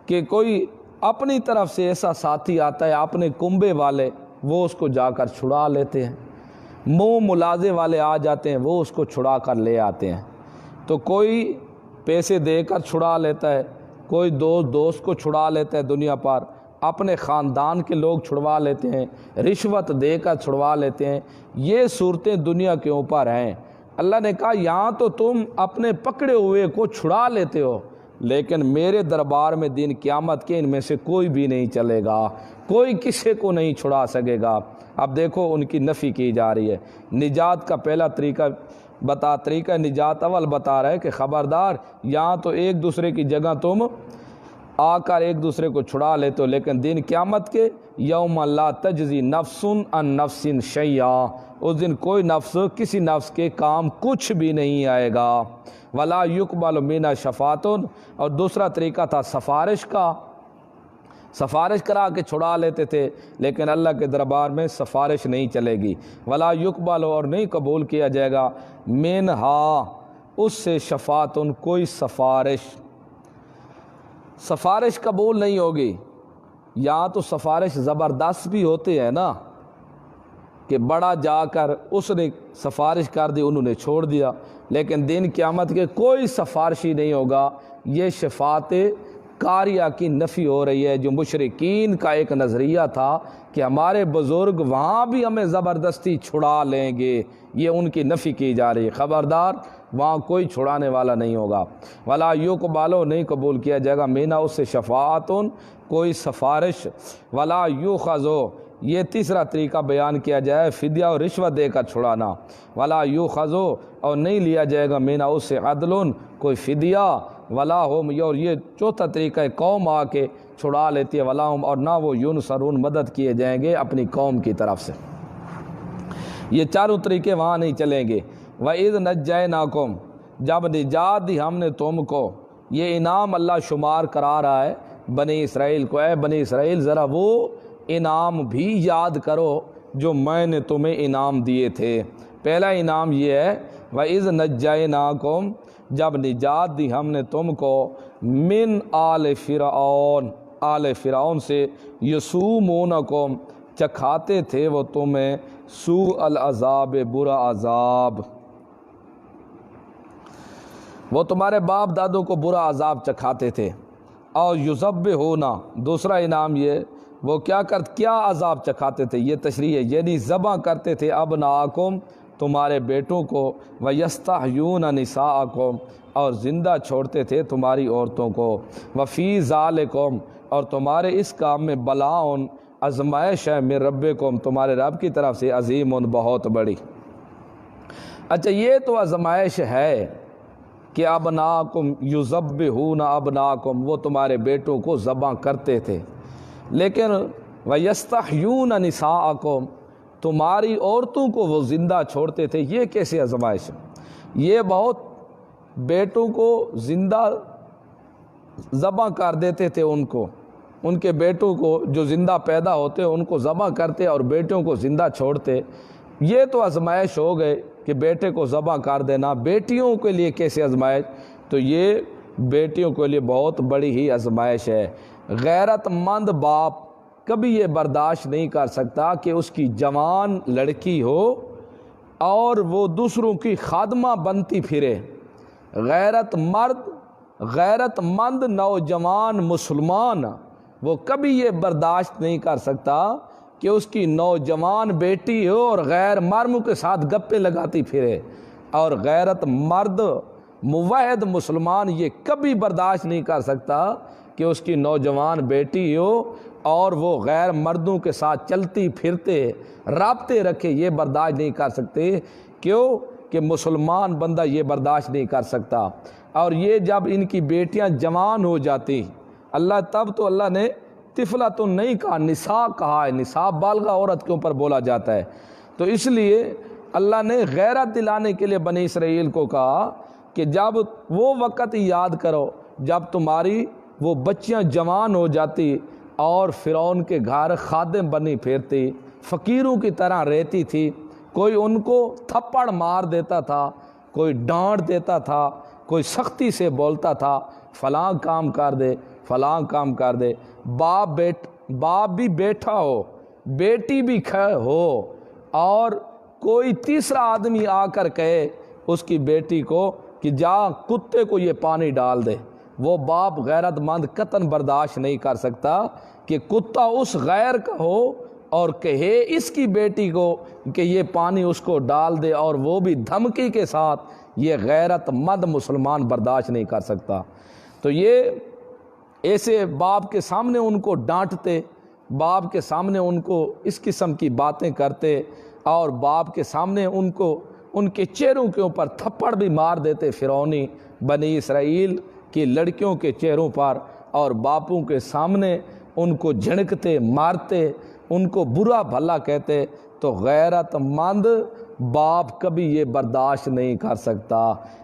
کہ کوئی اپنی طرف سے ایسا ساتھی آتا ہے، اپنے کنبے والے، وہ اس کو جا کر چھڑا لیتے ہیں، منہ ملازے والے آ جاتے ہیں، وہ اس کو چھڑا کر لے آتے ہیں۔ تو کوئی پیسے دے کر چھڑا لیتا ہے، کوئی دوست کو چھڑا لیتا ہے دنیا پر، اپنے خاندان کے لوگ چھڑوا لیتے ہیں، رشوت دے کر چھڑوا لیتے ہیں۔ یہ صورتیں دنیا کے اوپر ہیں۔ اللہ نے کہا یہاں تو تم اپنے پکڑے ہوئے کو چھڑا لیتے ہو، لیکن میرے دربار میں دن قیامت کے ان میں سے کوئی بھی نہیں چلے گا، کوئی کسی کو نہیں چھڑا سکے گا۔ اب دیکھو ان کی نفی کی جا رہی ہے۔ نجات کا پہلا طریقہ نجات اول بتا رہا ہے کہ خبردار، یہاں تو ایک دوسرے کی جگہ تم آ کر ایک دوسرے کو چھڑا لیتے ہو، لیکن دن قیامت کے یوم لا تجزی نفس عن نفس شیئا، اس دن کوئی نفس کسی نفس کے کام کچھ بھی نہیں آئے گا۔ ولا یقبل منا شفاعتن، اور دوسرا طریقہ تھا سفارش کا، سفارش کرا کے چھڑا لیتے تھے، لیکن اللہ کے دربار میں سفارش نہیں چلے گی۔ ولا یقبل، اور نہیں قبول کیا جائے گا، منہا، اس سے شفاعتن، کوئی سفارش قبول نہیں ہوگی۔ یہاں تو سفارش زبردست بھی ہوتے ہیں نا، کہ بڑا جا کر اس نے سفارش کر دی، انہوں نے چھوڑ دیا، لیکن دن قیامت کے کوئی سفارشی نہیں ہوگا۔ یہ شفاعت کاریہ کی نفی ہو رہی ہے، جو مشرکین کا ایک نظریہ تھا کہ ہمارے بزرگ وہاں بھی ہمیں زبردستی چھڑا لیں گے، یہ ان کی نفی کی جا رہی ہے۔ خبردار، وہاں کوئی چھڑانے والا نہیں ہوگا۔ ولا یقبل، نہیں قبول کیا جائے گا، مینا، اس سے شفاعتن، کوئی سفارش۔ ولا یؤخذ، یہ تیسرا طریقہ بیان کیا جائے، فدیہ اور رشوت دے کر چھڑانا۔ ولا یؤخذ، اور نہیں لیا جائے گا، مینا، اس سے عدل، کوئی فدیہ۔ ولا ہم، اور یہ چوتھا طریقہ ہے، قوم آ کے چھڑا لیتی ہے، ولا ہم، اور نہ وہ ینصرون، مدد کیے جائیں گے اپنی قوم کی طرف سے۔ یہ چاروں طریقے وہاں نہیں چلیں گے۔ وَإِذْ نَجَّيْنَاكُمْ، جب نجات دی ہم نے تم کو، یہ انعام اللہ شمار کرا رہا ہے بنی اسرائیل کو۔ اے بنی اسرائیل، ذرا وہ انعام بھی یاد کرو جو میں نے تمہیں انعام دیے تھے۔ پہلا انعام یہ ہے، وَإِذْ نَجَّيْنَاكُمْ، جب نجات دی ہم نے تم کو، من آل فرعون، آل فرعون سے، یسومونکم، چکھاتے تھے وہ تمہیں، سوء العذاب، برا عذاب، وہ تمہارے باپ دادوں کو برا عذاب چکھاتے تھے۔ اور یذبحون، دوسرا انعام یہ، وہ کیا عذاب چکھاتے تھے، یہ تشریح ہے، یعنی ذبح کرتے تھے ابناکم، تمہارے بیٹوں کو، ویستحیون نساءکم، اور زندہ چھوڑتے تھے تمہاری عورتوں کو، وفی ذالکم، اور تمہارے اس کام میں بلاؤن، آزمائش ہے، من ربکم، تمہارے رب کی طرف سے، عظیم، بہت بڑی۔ اچھا، یہ تو آزمائش ہے کہ ابناکم یذبحون ابناکم، وہ تمہارے بیٹوں کو ذبح کرتے تھے، لیکن ویستحیون نساءکم، تمہاری عورتوں کو وہ زندہ چھوڑتے تھے، یہ کیسے آزمائش ہے؟ یہ بہت بیٹوں کو زندہ ذبح کر دیتے تھے، ان کے بیٹوں کو جو زندہ پیدا ہوتے ان کو ذبح کرتے اور بیٹوں کو زندہ چھوڑتے۔ یہ تو آزمائش ہو گئے کہ بیٹے کو ذبح کر دینا، بیٹیوں کے لیے کیسے آزمائش؟ تو یہ بیٹیوں کے لیے بہت بڑی ہی آزمائش ہے۔ غیرت مند باپ کبھی یہ برداشت نہیں کر سکتا کہ اس کی جوان لڑکی ہو اور وہ دوسروں کی خادمہ بنتی پھرے۔ غیرت مند نوجوان مسلمان، وہ کبھی یہ برداشت نہیں کر سکتا کہ اس کی نوجوان بیٹی ہو اور غیر محرموں کے ساتھ گپے لگاتی پھرے۔ اور غیرت مرد موحد مسلمان یہ کبھی برداشت نہیں کر سکتا کہ اس کی نوجوان بیٹی ہو اور وہ غیر مردوں کے ساتھ چلتی پھرتے، رابطے رکھے، یہ برداشت نہیں کر سکتے۔ کیوں کہ مسلمان بندہ یہ برداشت نہیں کر سکتا۔ اور یہ جب ان کی بیٹیاں جوان ہو جاتی، تب تو اللہ نے طفلہ تو نہیں کہا، نساء کہا ہے، نساء بالغہ عورت کے اوپر بولا جاتا ہے۔ تو اس لیے اللہ نے غیرت دلانے کے لیے بنی اسرائیل کو کہا کہ جب وہ وقت یاد کرو جب تمہاری وہ بچیاں جوان ہو جاتی اور فرعون کے گھر خادم بنی پھرتی، فقیروں کی طرح رہتی تھی، کوئی ان کو تھپڑ مار دیتا تھا، کوئی ڈانٹ دیتا تھا، کوئی سختی سے بولتا تھا، فلاں کام کر دے، فلاں کام کر دے، باپ بھی بیٹھا ہو، بیٹی بھی ہو، اور کوئی تیسرا آدمی آ کر کہے اس کی بیٹی کو کہ جا کتے کو یہ پانی ڈال دے، وہ باپ غیرت مند قطعاً برداشت نہیں کر سکتا کہ کتا اس غیر کا ہو اور کہے اس کی بیٹی کو کہ یہ پانی اس کو ڈال دے، اور وہ بھی دھمکی کے ساتھ، یہ غیرت مند مسلمان برداشت نہیں کر سکتا۔ تو یہ ایسے باپ کے سامنے ان کو ڈانٹتے، باپ کے سامنے ان کو اس قسم کی باتیں کرتے، اور باپ کے سامنے ان کو ان کے چہروں کے اوپر تھپڑ بھی مار دیتے فرعونی، بنی اسرائیل کی لڑکیوں کے چہروں پر، اور باپوں کے سامنے ان کو جھڑکتے، مارتے، ان کو برا بھلا کہتے، تو غیرت مند باپ کبھی یہ برداشت نہیں کر سکتا۔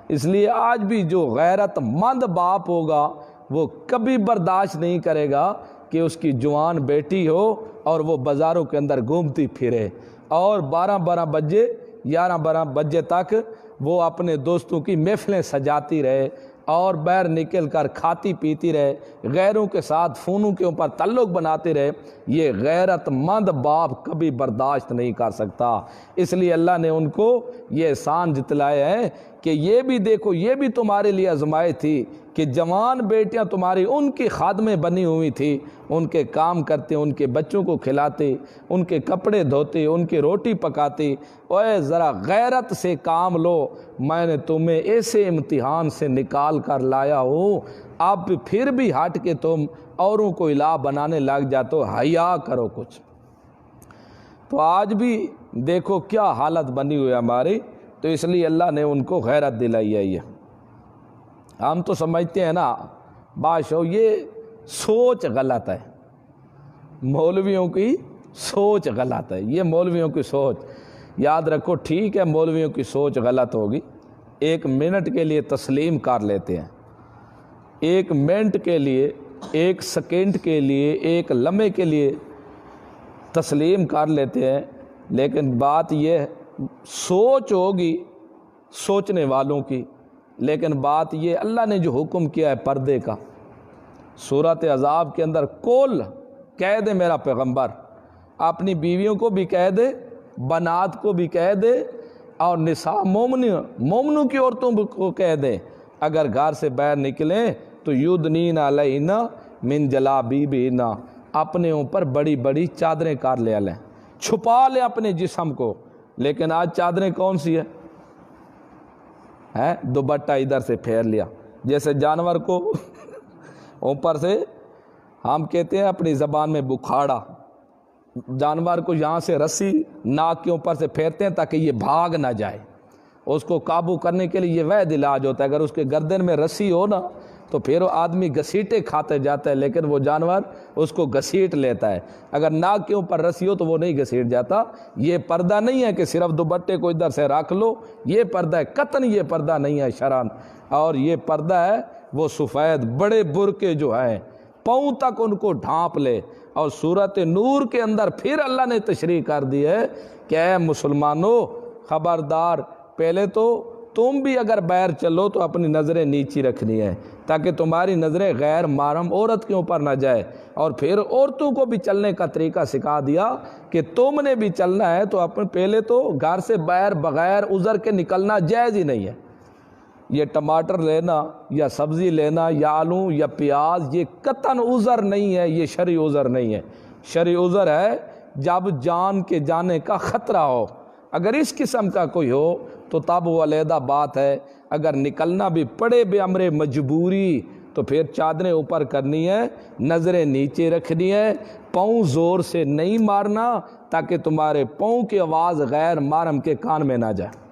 اس لیے آج بھی جو غیرت مند باپ ہوگا وہ کبھی برداشت نہیں کرے گا کہ اس کی جوان بیٹی ہو اور وہ بازاروں کے اندر گھومتی پھرے اور 12 بجے 11 بجے تک وہ اپنے دوستوں کی محفلیں سجاتی رہے اور باہر نکل کر کھاتی پیتی رہے، غیروں کے ساتھ فونوں کے اوپر تعلق بناتے رہے۔ یہ غیرت مند باپ کبھی برداشت نہیں کر سکتا۔ اس لیے اللہ نے ان کو یہ احسان جتلایا ہے کہ یہ بھی دیکھو، یہ بھی تمہارے لیے آزمائش تھی کہ جوان بیٹیاں تمہاری ان کی خادمیں بنی ہوئی تھی، ان کے کام کرتے، ان کے بچوں کو کھلاتے، ان کے کپڑے دھوتے، ان کی روٹی پکاتے۔ اوے ذرا غیرت سے کام لو، میں نے تمہیں ایسے امتحان سے نکال کر لایا ہوں، اب پھر بھی ہٹ کے تم اوروں کو الہ بنانے لگ جاتے ہو، حیا کرو کچھ۔ تو آج بھی دیکھو کیا حالت بنی ہوئی ہماری، تو اس لیے اللہ نے ان کو غیرت دلائی ہے۔ یہ ہم تو سمجھتے ہیں نا بادشاہ یہ سوچ غلط ہے، مولویوں کی سوچ غلط ہے، یہ مولویوں کی سوچ یاد رکھو، ٹھیک ہے مولویوں کی سوچ غلط ہوگی، 1 منٹ کے لیے تسلیم کر لیتے ہیں، 1 منٹ کے لیے، 1 سیکنڈ کے لیے، 1 لمحے کے لیے تسلیم کر لیتے ہیں، لیکن بات یہ سوچ ہوگی سوچنے والوں کی۔ لیکن بات یہ اللہ نے جو حکم کیا ہے پردے کا، سورۃ احزاب کے اندر کل کہہ دے میرا پیغمبر، اپنی بیویوں کو بھی کہہ دے، بنات کو بھی کہہ دے، اور نساء مومنوں کی عورتوں کو کہہ دے اگر گھر سے باہر نکلیں تو یدنین علیہن من جلابیبہن، اپنے اوپر بڑی بڑی چادریں کر لے لیں، چھپا لیں اپنے جسم کو۔ لیکن آج چادریں کون سی ہے؟ دوپٹہ ادھر سے پھیر لیا، جیسے جانور کو اوپر سے ہم کہتے ہیں اپنی زبان میں بکھاڑا، جانور کو یہاں سے رسی ناک کے اوپر سے پھیرتے ہیں تاکہ یہ بھاگ نہ جائے، اس کو قابو کرنے کے لیے یہ وحید علاج ہوتا ہے۔ اگر اس کے گردن میں رسی ہو نا تو پھر وہ آدمی گھسیٹے کھاتے جاتا ہے، لیکن وہ جانور اس کو گھسیٹ لیتا ہے۔ اگر ناک کے اوپر رسی ہو تو وہ نہیں گھسیٹ جاتا۔ یہ پردہ نہیں ہے کہ صرف دوپٹے کو ادھر سے رکھ لو، یہ پردہ ہے، قطعاً یہ پردہ نہیں ہے شرعاً، اور یہ پردہ ہے وہ سفید بڑے برقعے جو ہیں پاؤں تک ان کو ڈھانپ لے۔ اور سورۃ نور کے اندر پھر اللہ نے تشریح کر دی ہے کہ اے مسلمانوں خبردار، پہلے تو تم بھی اگر باہر چلو تو اپنی نظریں نیچی رکھنی ہے تاکہ تمہاری نظریں غیر محرم عورت کے اوپر نہ جائے، اور پھر عورتوں کو بھی چلنے کا طریقہ سکھا دیا کہ تم نے بھی چلنا ہے تو پہلے تو گھر سے باہر بغیر عذر کے نکلنا جائز ہی نہیں ہے۔ یہ ٹماٹر لینا یا سبزی لینا یا آلو یا پیاز یہ قطعاً عذر نہیں ہے، یہ شرعی عذر نہیں ہے۔ شرعی عذر ہے جب جان کے جانے کا خطرہ ہو، اگر اس قسم کا کوئی ہو تو تب وہ علیحدہ بات ہے۔ اگر نکلنا بھی پڑے بے امر مجبوری تو پھر چادریں اوپر کرنی ہے، نظریں نیچے رکھنی ہے، پاؤں زور سے نہیں مارنا تاکہ تمہارے پاؤں کی آواز غیر محرم کے کان میں نہ جائے۔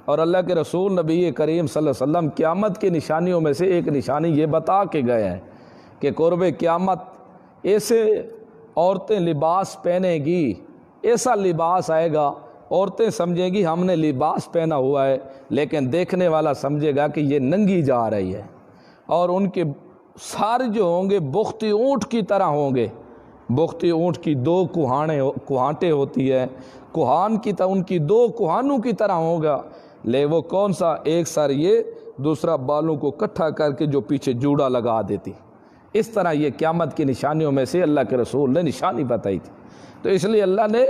اور اللہ کے رسول نبی کریم صلی اللہ علیہ وسلم قیامت کی نشانیوں میں سے ایک نشانی یہ بتا کے گئے ہیں کہ قرب قیامت ایسے عورتیں لباس پہنے گی، ایسا لباس آئے گا، عورتیں سمجھیں گی ہم نے لباس پہنا ہوا ہے، لیکن دیکھنے والا سمجھے گا کہ یہ ننگی جا رہی ہے، اور ان کے سار جو ہوں گے بختی اونٹ کی طرح ہوں گے۔ بختی اونٹ کی 2 کوہانٹیں ہوتی ہے، کوہان کی طرح ان کی 2 کوہانوں کی طرح ہوگا، لے وہ کون سا؟ ایک سر یہ، دوسرا بالوں کو کٹھا کر کے جو پیچھے جوڑا لگا دیتی۔ اس طرح یہ قیامت کی نشانیوں میں سے اللہ کے رسول نے نشانی بتائی تھی۔ تو اس لیے اللہ نے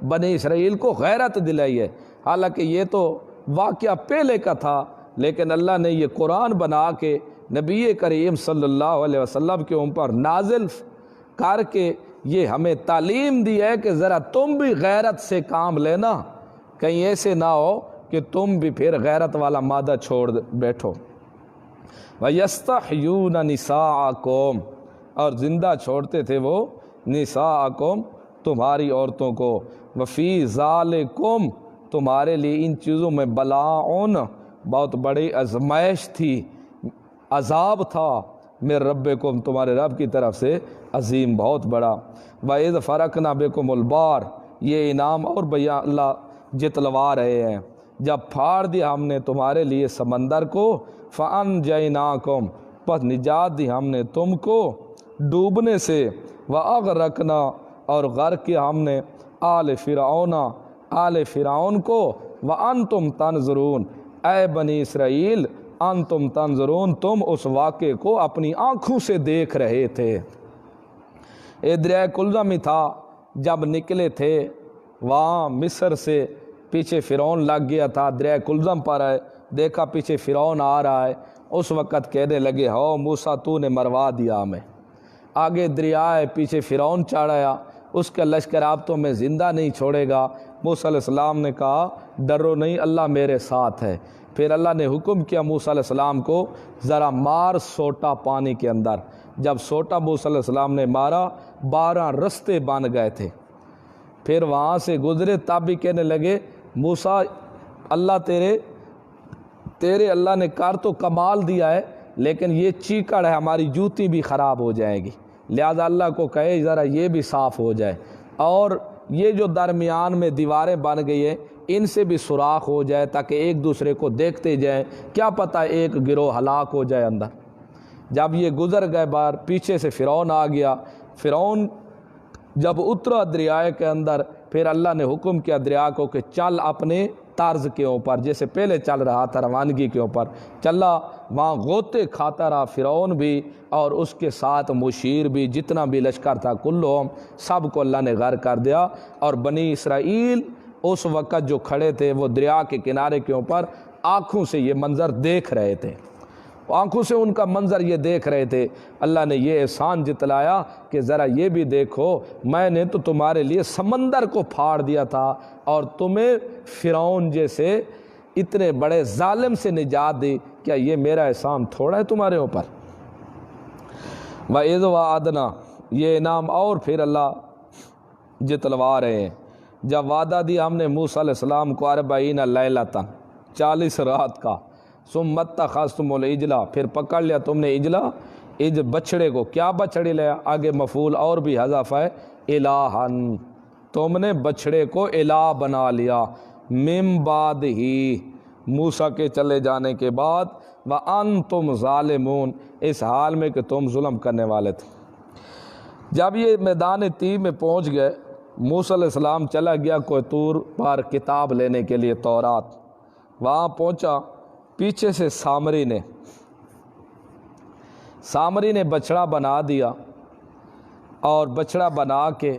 بنی اسرائیل کو غیرت دلائی ہے، حالانکہ یہ تو واقعہ پہلے کا تھا، لیکن اللہ نے یہ قرآن بنا کے نبی کریم صلی اللہ علیہ وسلم کے اوپر نازل کر کے یہ ہمیں تعلیم دی ہے کہ ذرا تم بھی غیرت سے کام لینا، کہیں ایسے نہ ہو کہ تم بھی پھر غیرت والا مادہ چھوڑ بیٹھو۔ وَيَسْتَحْيُونَ نِسَاءَكُمْ، اور زندہ چھوڑتے تھے وہ نساءکم تمہاری عورتوں کو، وفی ذالکم تمہارے لیے ان چیزوں میں بلاؤن بہت بڑی آزمائش تھی، عذاب تھا، من ربکم تمہارے رب کی طرف سے عظیم بہت بڑا۔ وَإِذْ فَرَقْنَا بِكُمُ الْبَحْرَ، یہ انعام اور بیان اللہ جتلوا رہے ہیں۔ جب پھاڑ دیا ہم نے تمہارے لیے سمندر کو، فَأَنْجَيْنَاكُمْ، پس نجات دی ہم نے تم کو ڈوبنے سے، وَأَغْرَقْنَا، اور غرق کیا ہم نے آل فرعون، آل فرعون کو، وَأَنْتُمْ تَنْظُرُونَ، اے بنی اسرائیل انتم تنظرون، تم اس واقعے کو اپنی آنکھوں سے دیکھ رہے تھے۔ دریائے کلزم ہی تھا جب نکلے تھے وہاں مصر سے، پیچھے فرعون لگ گیا تھا، دریائے کلزم پر ہے، دیکھا پیچھے فرعون آ رہا ہے، اس وقت کہنے لگے ہو موسیٰ تو نے مروا دیا ہمیں۔ آگے دریا ہے، پیچھے فرعون چڑھ آیا، اس کا لشکر اب تو میں زندہ نہیں چھوڑے گا۔ موسیٰ علیہ السلام نے کہا ڈرو نہیں، اللہ میرے ساتھ ہے۔ پھر اللہ نے حکم کیا موسیٰ علیہ السلام کو ذرا مار سوٹا پانی کے اندر۔ جب سوٹا موسیٰ علیہ السلام نے مارا 12 رستے بن گئے تھے۔ پھر وہاں سے گزرے تب بھی کہنے لگے موسیٰ اللہ تیرے اللہ نے کر تو کمال دیا ہے، لیکن یہ چیکڑ ہے، ہماری جوتی بھی خراب ہو جائے گی، لہذا اللہ کو کہے ذرا یہ بھی صاف ہو جائے، اور یہ جو درمیان میں دیواریں بن گئی ہیں ان سے بھی سوراخ ہو جائے تاکہ ایک دوسرے کو دیکھتے جائیں، کیا پتہ ایک گروہ ہلاک ہو جائے اندر۔ جب یہ گزر گئے بار، پیچھے سے فرعون آ گیا۔ فرعون جب اترا دریائے کے اندر، پھر اللہ نے حکم کیا دریا کو کہ چل اپنے طرز کے اوپر، جیسے پہلے چل رہا تھا روانگی کے اوپر چلا۔ وہاں غوطے کھاتا رہا فرعون بھی اور اس کے ساتھ مشیر بھی، جتنا بھی لشکر تھا کلہم، سب کو اللہ نے غرق کر دیا۔ اور بنی اسرائیل اس وقت جو کھڑے تھے وہ دریا کے کنارے کے اوپر آنکھوں سے یہ منظر دیکھ رہے تھے، آنکھوں سے ان کا منظر یہ دیکھ رہے تھے۔ اللہ نے یہ احسان جتلایا کہ ذرا یہ بھی دیکھو میں نے تو تمہارے لیے سمندر کو پھاڑ دیا تھا اور تمہیں فرعون جیسے اتنے بڑے ظالم سے نجات دی، کیا یہ میرا احسان تھوڑا ہے تمہارے اوپر؟ وَإِذْ وَعَدْنَا، یہ انعام اور پھر اللہ جتلوا رہے ہیں۔ جب وعدہ دیا ہم نے موسیٰ علیہ السلام کو 40 لیلۃ، 40 رات کا، ثم اتخذتم العجل، پھر پکڑ لیا تم نے بچڑے کو۔ کیا بچڑے لیا؟ آگے مفعول اور بھی حذف ہے، الہن، تم نے بچڑے کو الہ بنا لیا، من بعد ہی، موسیٰ کے چلے جانے کے بعد، وانتم ظالمون، اس حال میں کہ تم ظلم کرنے والے تھے۔ جب یہ میدان تیہ میں پہنچ گئے، موسیٰ علیہ السلام چلا گیا کوہ طور پر کتاب لینے کے لیے تورات۔ وہاں پہنچا، پیچھے سے سامری نے بچڑا بنا دیا، اور بچڑا بنا کے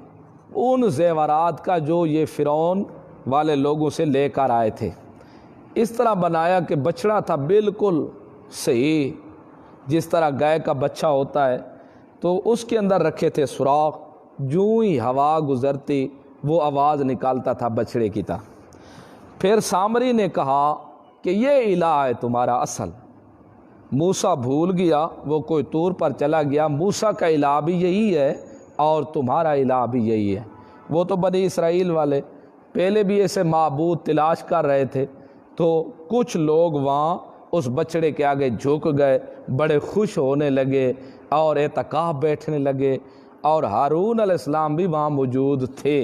ان زیورات کا جو یہ فرعون والے لوگوں سے لے کر آئے تھے، اس طرح بنایا کہ بچڑا تھا بالکل صحیح، جس طرح گائے کا بچہ ہوتا ہے، تو اس کے اندر رکھے تھے سوراخ، جو ہی ہوا گزرتی وہ آواز نکالتا تھا بچڑے کی طرح۔ پھر سامری نے کہا کہ یہ الہ ہے تمہارا اصل۔ موسیٰ بھول گیا، وہ کوہ طور پر چلا گیا، موسیٰ کا الہ بھی یہی ہے اور تمہارا الہ بھی یہی ہے۔ وہ تو بنی اسرائیل والے پہلے بھی ایسے معبود تلاش کر رہے تھے، تو کچھ لوگ وہاں اس بچڑے کے آگے جھک گئے، بڑے خوش ہونے لگے اور اعتکاف بیٹھنے لگے، اور ہارون علیہ السلام بھی وہاں موجود تھے۔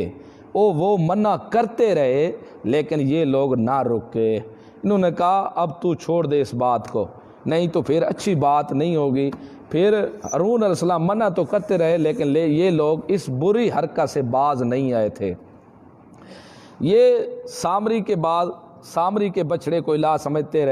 وہ منع کرتے رہے لیکن یہ لوگ نہ رکے، انہوں نے کہا اب تو چھوڑ دے اس بات کو، نہیں تو پھر اچھی بات نہیں ہوگی۔ پھر ہارون علیہ السلام منع تو کرتے رہے لیکن یہ لوگ اس بری حرکت سے باز نہیں آئے تھے۔ یہ سامری کے بچڑے کو الہ سمجھتے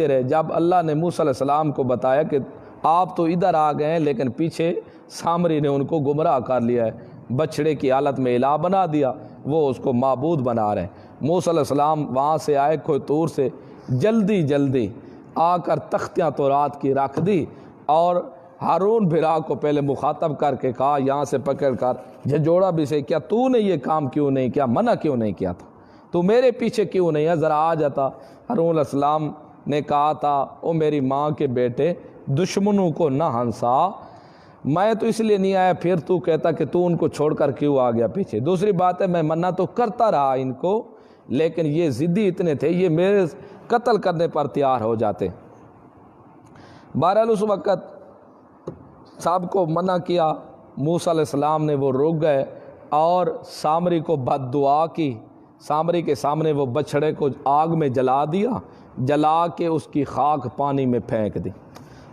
رہے۔ جب اللہ نے موسیٰ علیہ السلام کو بتایا کہ آپ تو ادھر آ گئے ہیں لیکن پیچھے سامری نے ان کو گمراہ کر لیا ہے، بچڑے کی حالت میں الہ بنا دیا، وہ اس کو معبود بنا رہے ہیں۔ موسیٰ علیہ السلام وہاں سے آئے کوہ طور سے، جلدی آ کر تختیاں تورات کی رکھ دی، اور ہارون بھرا کو پہلے مخاطب کر کے کہا یہاں سے پکڑ کر جھنجھوڑا بھی سے، کیا تو نے یہ کام کیوں نہیں کیا، منع کیوں نہیں کیا تھا، تو میرے پیچھے کیوں نہیں ہے، ذرا آ جاتا۔ ہارون علیہ السلام نے کہا تھا او میری ماں کے بیٹے، دشمنوں کو نہ ہنسا، میں تو اس لیے نہیں آیا، پھر تو کہتا کہ تو ان کو چھوڑ کر کیوں آ گیا پیچھے۔ دوسری بات ہے میں منع تو کرتا رہا ان کو، لیکن یہ ضدی اتنے تھے، یہ میرے قتل کرنے پر تیار ہو جاتے۔ بہرحال اس وقت سب کو منع کیا، موسیٰ علیہ السلام نے وہ رک گئے، اور سامری کو بد دعا کی، سامری کے سامنے وہ بچھڑے کو آگ میں جلا دیا، جلا کے اس کی خاک پانی میں پھینک دی۔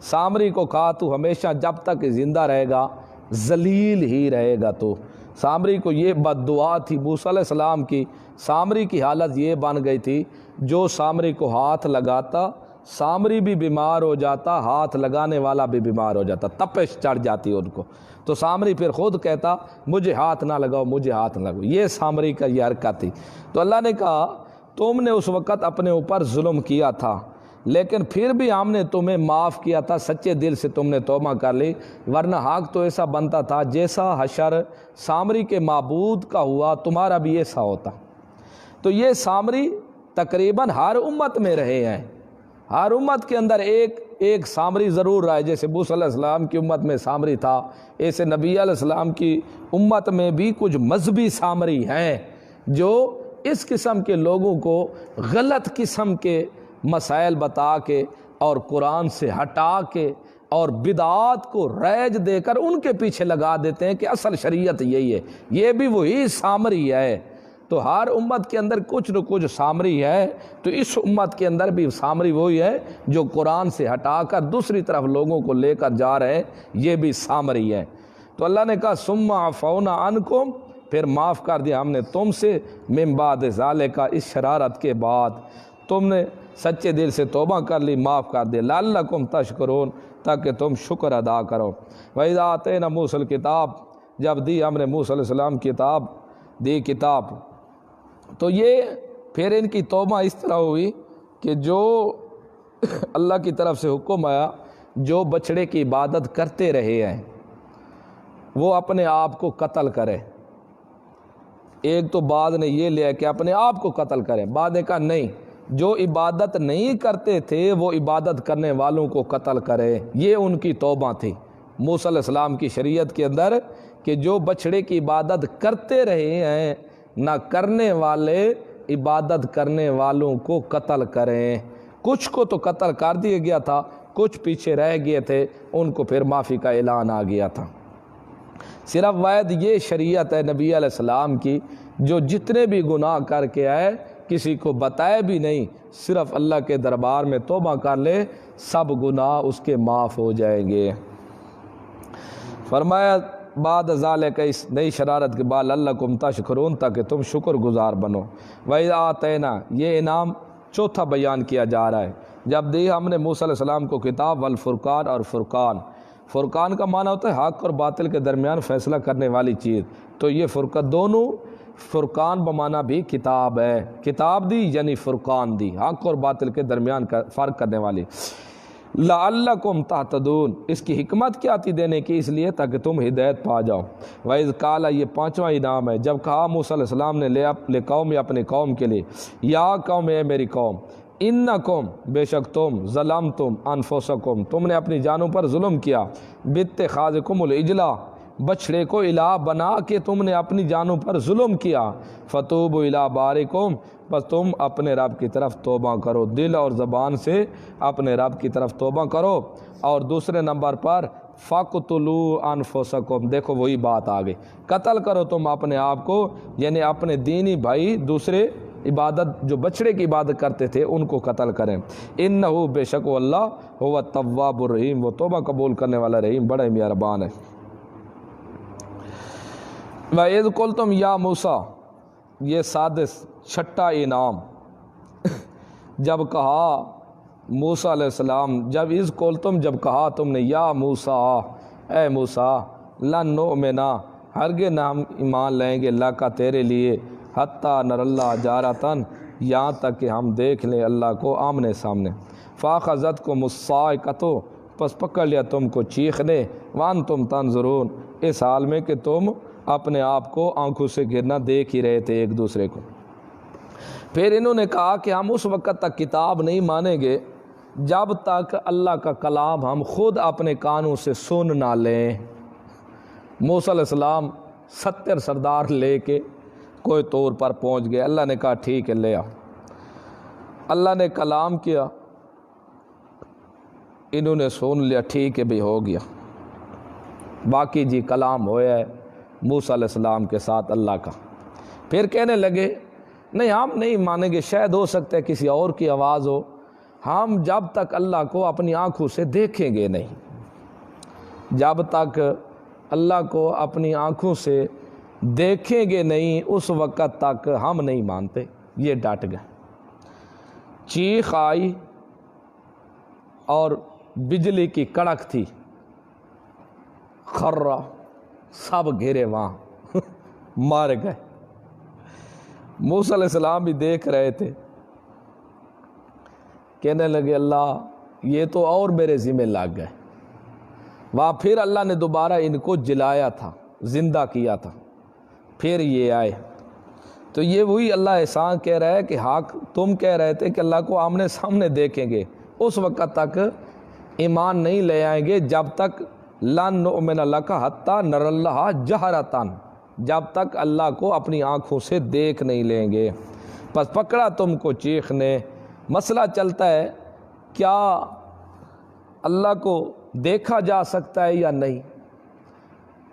سامری کو کہا تو ہمیشہ جب تک زندہ رہے گا ذلیل ہی رہے گا۔ تو سامری کو یہ بد دعا تھی موسیٰ علیہ السلام کی۔ سامری کی حالت یہ بن گئی تھی، جو سامری کو ہاتھ لگاتا سامری بھی بیمار ہو جاتا، ہاتھ لگانے والا بھی بیمار ہو جاتا، تپش چڑھ جاتی ان کو۔ تو سامری پھر خود کہتا مجھے ہاتھ نہ لگاؤ، مجھے ہاتھ نہ لگاؤ۔ یہ سامری کا یہ حرکت تھی۔ تو اللہ نے کہا تم نے اس وقت اپنے اوپر ظلم کیا تھا، لیکن پھر بھی ہم نے تمہیں معاف کیا تھا، سچے دل سے تم نے توبہ کر لی، ورنہ حق تو ایسا بنتا تھا جیسا حشر سامری کے معبود کا ہوا تمہارا بھی ایسا ہوتا۔ تو یہ سامری تقریباً ہر امت میں رہے ہیں، ہر امت کے اندر ایک سامری ضرور رہا ہے۔ جیسے موسیٰ علیہ السلام کی امت میں سامری تھا، ایسے نبی علیہ السلام کی امت میں بھی کچھ مذہبی سامری ہیں جو اس قسم کے لوگوں کو غلط قسم کے مسائل بتا کے اور قرآن سے ہٹا کے اور بدعات کو رائج دے کر ان کے پیچھے لگا دیتے ہیں کہ اصل شریعت یہی ہے۔ یہ بھی وہی سامری ہے۔ تو ہر امت کے اندر کچھ نہ کچھ سامری ہے، تو اس امت کے اندر بھی سامری وہی ہے جو قرآن سے ہٹا کر دوسری طرف لوگوں کو لے کر جا رہے ہیں، یہ بھی سامری ہے۔ تو اللہ نے کہا ثم عفونا عنکم، پھر معاف کر دیا ہم نے تم سے، من بعد ذالک، اس شرارت کے بعد تم نے سچے دل سے توبہ کر لی، معاف کر دیا، لعلکم تشکرون، تاکہ تم شکر ادا کرو۔ وَإِذَا آتَيْنَا مُوسَى الْكِتَابَ، جب دی ہم نے موسیٰ علیہ السلام کتاب، تو یہ پھر ان کی توبہ اس طرح ہوئی کہ جو اللہ کی طرف سے حکم آیا، جو بچڑے کی عبادت کرتے رہے ہیں وہ اپنے آپ کو قتل کرے۔ ایک تو بعد نے یہ لیا کہ اپنے آپ کو قتل کریں، بعد نے کہا نہیں، جو عبادت نہیں کرتے تھے وہ عبادت کرنے والوں کو قتل کرے۔ یہ ان کی توبہ تھی موسیٰ علیہ السلام کی شریعت کے اندر، کہ جو بچڑے کی عبادت کرتے رہے ہیں نہ کرنے والے عبادت کرنے والوں کو قتل کریں۔ کچھ کو تو قتل کر دیا گیا تھا، کچھ پیچھے رہ گئے تھے، ان کو پھر معافی کا اعلان آ گیا تھا۔ صرف واحد یہ شریعت ہے نبی علیہ السلام کی، جو جتنے بھی گناہ کر کے آئے کسی کو بتائے بھی نہیں، صرف اللہ کے دربار میں توبہ کر لے، سب گناہ اس کے معاف ہو جائیں گے۔ فرمایا بعد ذالک، اس نئی شرارت کے بعد، لعلکم تشکرون، تاکہ تم شکر گزار بنو۔ وَإِذَا آتَيْنَا، یہ انعام چوتھا بیان کیا جا رہا ہے۔ جب دی ہم نے موسیٰ علیہ السلام کو کتاب، والفرقان، اور فرقان کا معنی ہوتا ہے حق اور باطل کے درمیان فیصلہ کرنے والی چیز۔ تو یہ دونوں فرقان بمعنی بھی کتاب ہے، کتاب دی یعنی فرقان دی، حق اور باطل کے درمیان کا فرق کرنے والی۔ لعلکم تہتدون، اس کی حکمت کیا تھی دینے کی؟ اس لیے تاکہ تم ہدایت پا جاؤ۔ وَإِذْ قَالَ، یہ پانچواں انعام ہے، جب کہا موسیٰ علیہ السلام نے لقوم، اپنے قوم کے لیے، یا قوم، اے میری قوم، انکم، بے شک تم، ظلمتم انفسکم، تم نے اپنی جانوں پر ظلم کیا، باتخاذکم العجلہ، بچھڑے کو الہ بنا کے تم نے اپنی جانوں پر ظلم کیا، فتوبوا الی بارکم، بس تم اپنے رب کی طرف توبہ کرو، دل اور زبان سے اپنے رب کی طرف توبہ کرو۔ اور دوسرے نمبر پر فَقْتُلُوا أَنفُسَكُمْ، دیکھو وہی بات آ گئی، قتل کرو تم اپنے آپ کو، یعنی اپنے دینی بھائی دوسرے عبادت جو بچڑے کی عبادت کرتے تھے ان کو قتل کریں۔ انہ، بے شک وہ اللہ، هو التواب الرحیم، وہ توبہ قبول کرنے والا رحیم، بڑا مہربان ہے۔ وَإِذْ قُلْتُمْ یا موسیٰ، یہ سادس چھٹا انعام، جب کہا موسیٰ علیہ السلام، جب اذ قلتم، جب کہا تم نے، یا موسیٰ، اے موسیٰ، لن نؤمن، ہرگز نہ ہم ایمان لیں گے، لک، تیرے لیے، حتیٰ نر اللہ جارتن، یہاں تک کہ ہم دیکھ لیں اللہ کو آمنے سامنے، فاخذتکم الصاعقۃ، پس پکڑ لیا تم کو چیخ نے، وانتم تنظرون، اس حال میں کہ تم اپنے آپ کو آنکھوں سے گرنا دیکھ ہی رہے تھے ایک دوسرے کو۔ پھر انہوں نے کہا کہ ہم اس وقت تک کتاب نہیں مانیں گے جب تک اللہ کا کلام ہم خود اپنے کانوں سے سن نہ لیں۔ موسیٰ علیہ السلام 70 سردار لے کے کوئی طور پر پہنچ گئے، اللہ نے کہا ٹھیک ہے لے آ، اللہ نے کلام کیا، انہوں نے سن لیا، ٹھیک ہے بھی ہو گیا، باقی جی کلام ہویا ہے، موسیٰ علیہ السلام کے ساتھ اللہ کا۔ پھر کہنے لگے نہیں ہم نہیں مانیں گے، شاید ہو سکتا ہے کسی اور کی آواز ہو، ہم جب تک اللہ کو اپنی آنکھوں سے دیکھیں گے نہیں، جب تک اللہ کو اپنی آنکھوں سے دیکھیں گے نہیں اس وقت تک ہم نہیں مانتے۔ یہ ڈٹ گئے، چیخ آئی اور بجلی کی کڑک تھی، خرہ، سب گھرے وہاں مار گئے۔ موسیٰ علیہ السلام بھی دیکھ رہے تھے، کہنے لگے اللہ یہ تو اور میرے ذمہ لگ گئے۔ وہاں پھر اللہ نے دوبارہ ان کو جلایا تھا، زندہ کیا تھا، پھر یہ آئے۔ تو یہ وہی اللہ احسان کہہ رہا ہے کہ حق تم کہہ رہے تھے کہ اللہ کو آمنے سامنے دیکھیں گے، اس وقت تک ایمان نہیں لے آئیں گے جب تک لن نؤمن لک حتی نری اللہ جہرۃ، جب تک اللہ کو اپنی آنکھوں سے دیکھ نہیں لیں گے۔ پس پکڑا تم کو چیخ نے۔ مسئلہ چلتا ہے کیا اللہ کو دیکھا جا سکتا ہے یا نہیں؟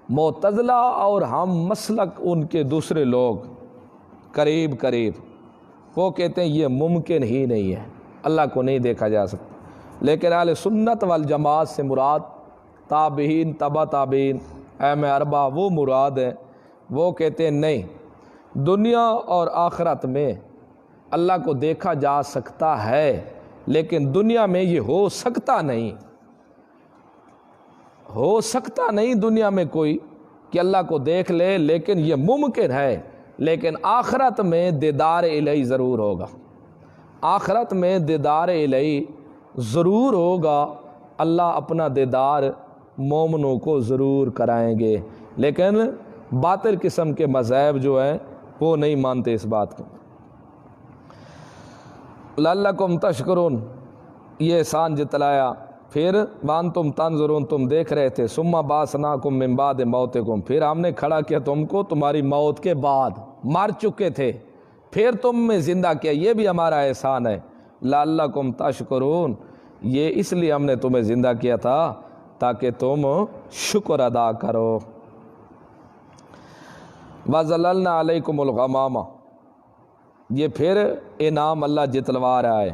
معتزلہ اور ہم مسلک ان کے دوسرے لوگ قریب وہ کہتے ہیں یہ ممکن ہی نہیں ہے، اللہ کو نہیں دیکھا جا سکتا۔ لیکن اہل سنت والجماعت سے مراد تابعین، تبع تابعین، ائمہ اربعہ وہ مراد ہیں، وہ کہتے ہیں نہیں، دنیا اور آخرت میں اللہ کو دیکھا جا سکتا ہے، لیکن دنیا میں یہ ہو سکتا نہیں دنیا میں کوئی کہ اللہ کو دیکھ لے، لیکن یہ ممکن ہے۔ لیکن آخرت میں دیدار الہی ضرور ہوگا، آخرت میں دیدار الہی ضرور ہوگا، اللہ اپنا دیدار مومنوں کو ضرور کرائیں گے۔ لیکن باطل قسم کے مذاہب جو ہیں وہ نہیں مانتے اس بات کو۔ لعلکم تشکرون، یہ احسان جتلایا۔ پھر وانتم تنظرون، تم دیکھ رہے تھے، ثم بعثناکم من بعد موتکم، پھر ہم نے کھڑا کیا تم کو تمہاری موت کے بعد، مر چکے تھے، پھر تم میں زندہ کیا، یہ بھی ہمارا احسان ہے۔ لعلکم تشکرون، یہ اس لیے ہم نے تمہیں زندہ کیا تھا تاکہ تم شکر ادا کرو۔ وَظَلَلْنَا عَلَيْكُمُ الْغَمَامَ، یہ پھر انعام اللہ جتلوا رہا ہے،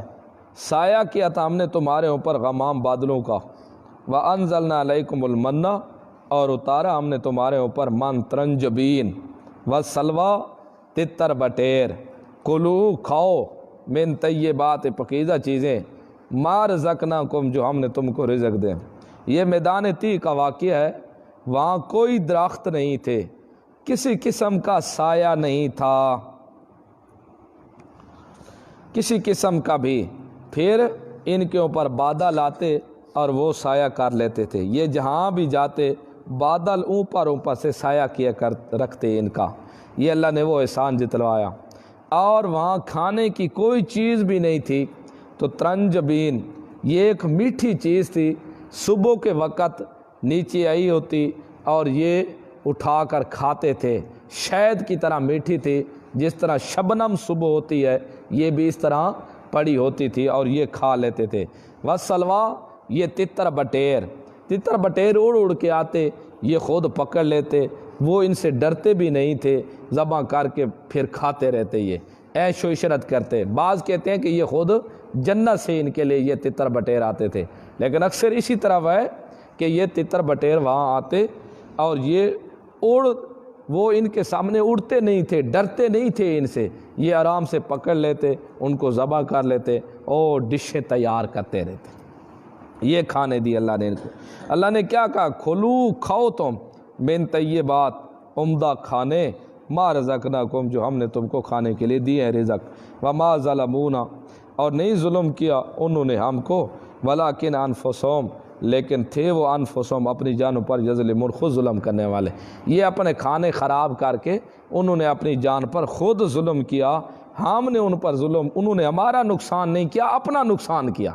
سایہ کیا تھا ہم نے تمہارے اوپر غمام بادلوں کا۔ وَأَنزَلْنَا عَلَيْكُمُ الْمَنَّ، اور اتارا ہم نے تمہارے اوپر من ترنجبین، وَالسَّلْوَىٰ، تتر بٹیر، کلو کھاؤ، من طیبات پاکیزہ چیزیں، ما رزقناکم جو ہم نے تم کو رزق دیں۔ یہ میدان تیہ کا واقعہ ہے، وہاں کوئی درخت نہیں تھے، کسی قسم کا سایہ نہیں تھا، کسی قسم کا بھی۔ پھر ان کے اوپر بادل آتے اور وہ سایہ کر لیتے تھے، یہ جہاں بھی جاتے بادل اوپر سے سایہ کیا رکھتے ان کا۔ یہ اللہ نے وہ احسان جتلوایا۔ اور وہاں کھانے کی کوئی چیز بھی نہیں تھی، تو ترنجبین یہ ایک میٹھی چیز تھی، صبح کے وقت نیچے آئی ہوتی اور یہ اٹھا کر کھاتے تھے، شہد کی طرح میٹھی تھی، جس طرح شبنم صبح ہوتی ہے یہ بھی اس طرح پڑی ہوتی تھی اور یہ کھا لیتے تھے۔ وَالسَّلْوَىٰ، یہ تتر بٹیر اڑ کے آتے، یہ خود پکڑ لیتے، وہ ان سے ڈرتے بھی نہیں تھے، ذبح کر کے پھر کھاتے رہتے، یہ عیش و عشرت کرتے۔ بعض کہتے ہیں کہ یہ خود جنت سے ان کے لیے یہ تتر بٹیر آتے تھے، لیکن اکثر اسی طرح ہے کہ یہ تتر بٹیر وہاں آتے اور یہ وہ ان کے سامنے اڑتے نہیں تھے، ڈرتے نہیں تھے ان سے، یہ آرام سے پکڑ لیتے، ان کو ذبح کر لیتے اور ڈشیں تیار کرتے رہتے۔ یہ کھانے دی اللہ نے ان کو۔ اللہ نے کیا کہا؟ کھلو، کھاؤ تم، من طیبات، عمدہ کھانے، ما رزقناکم جو ہم نے تم کو کھانے کے لیے دیے ہیں رزق۔ وما ظلمونا، اور نہیں ظلم کیا انہوں نے ہم کو، ولکن انفسہم، لیکن تھے وہ انفسہم اپنی جانوں پر یظلمون، خود ظلم کرنے والے۔ یہ اپنے کھانے خراب کر کے انہوں نے اپنی جان پر خود ظلم کیا، ہم نے ان پر ظلم، انہوں نے ہمارا نقصان نہیں کیا، اپنا نقصان کیا۔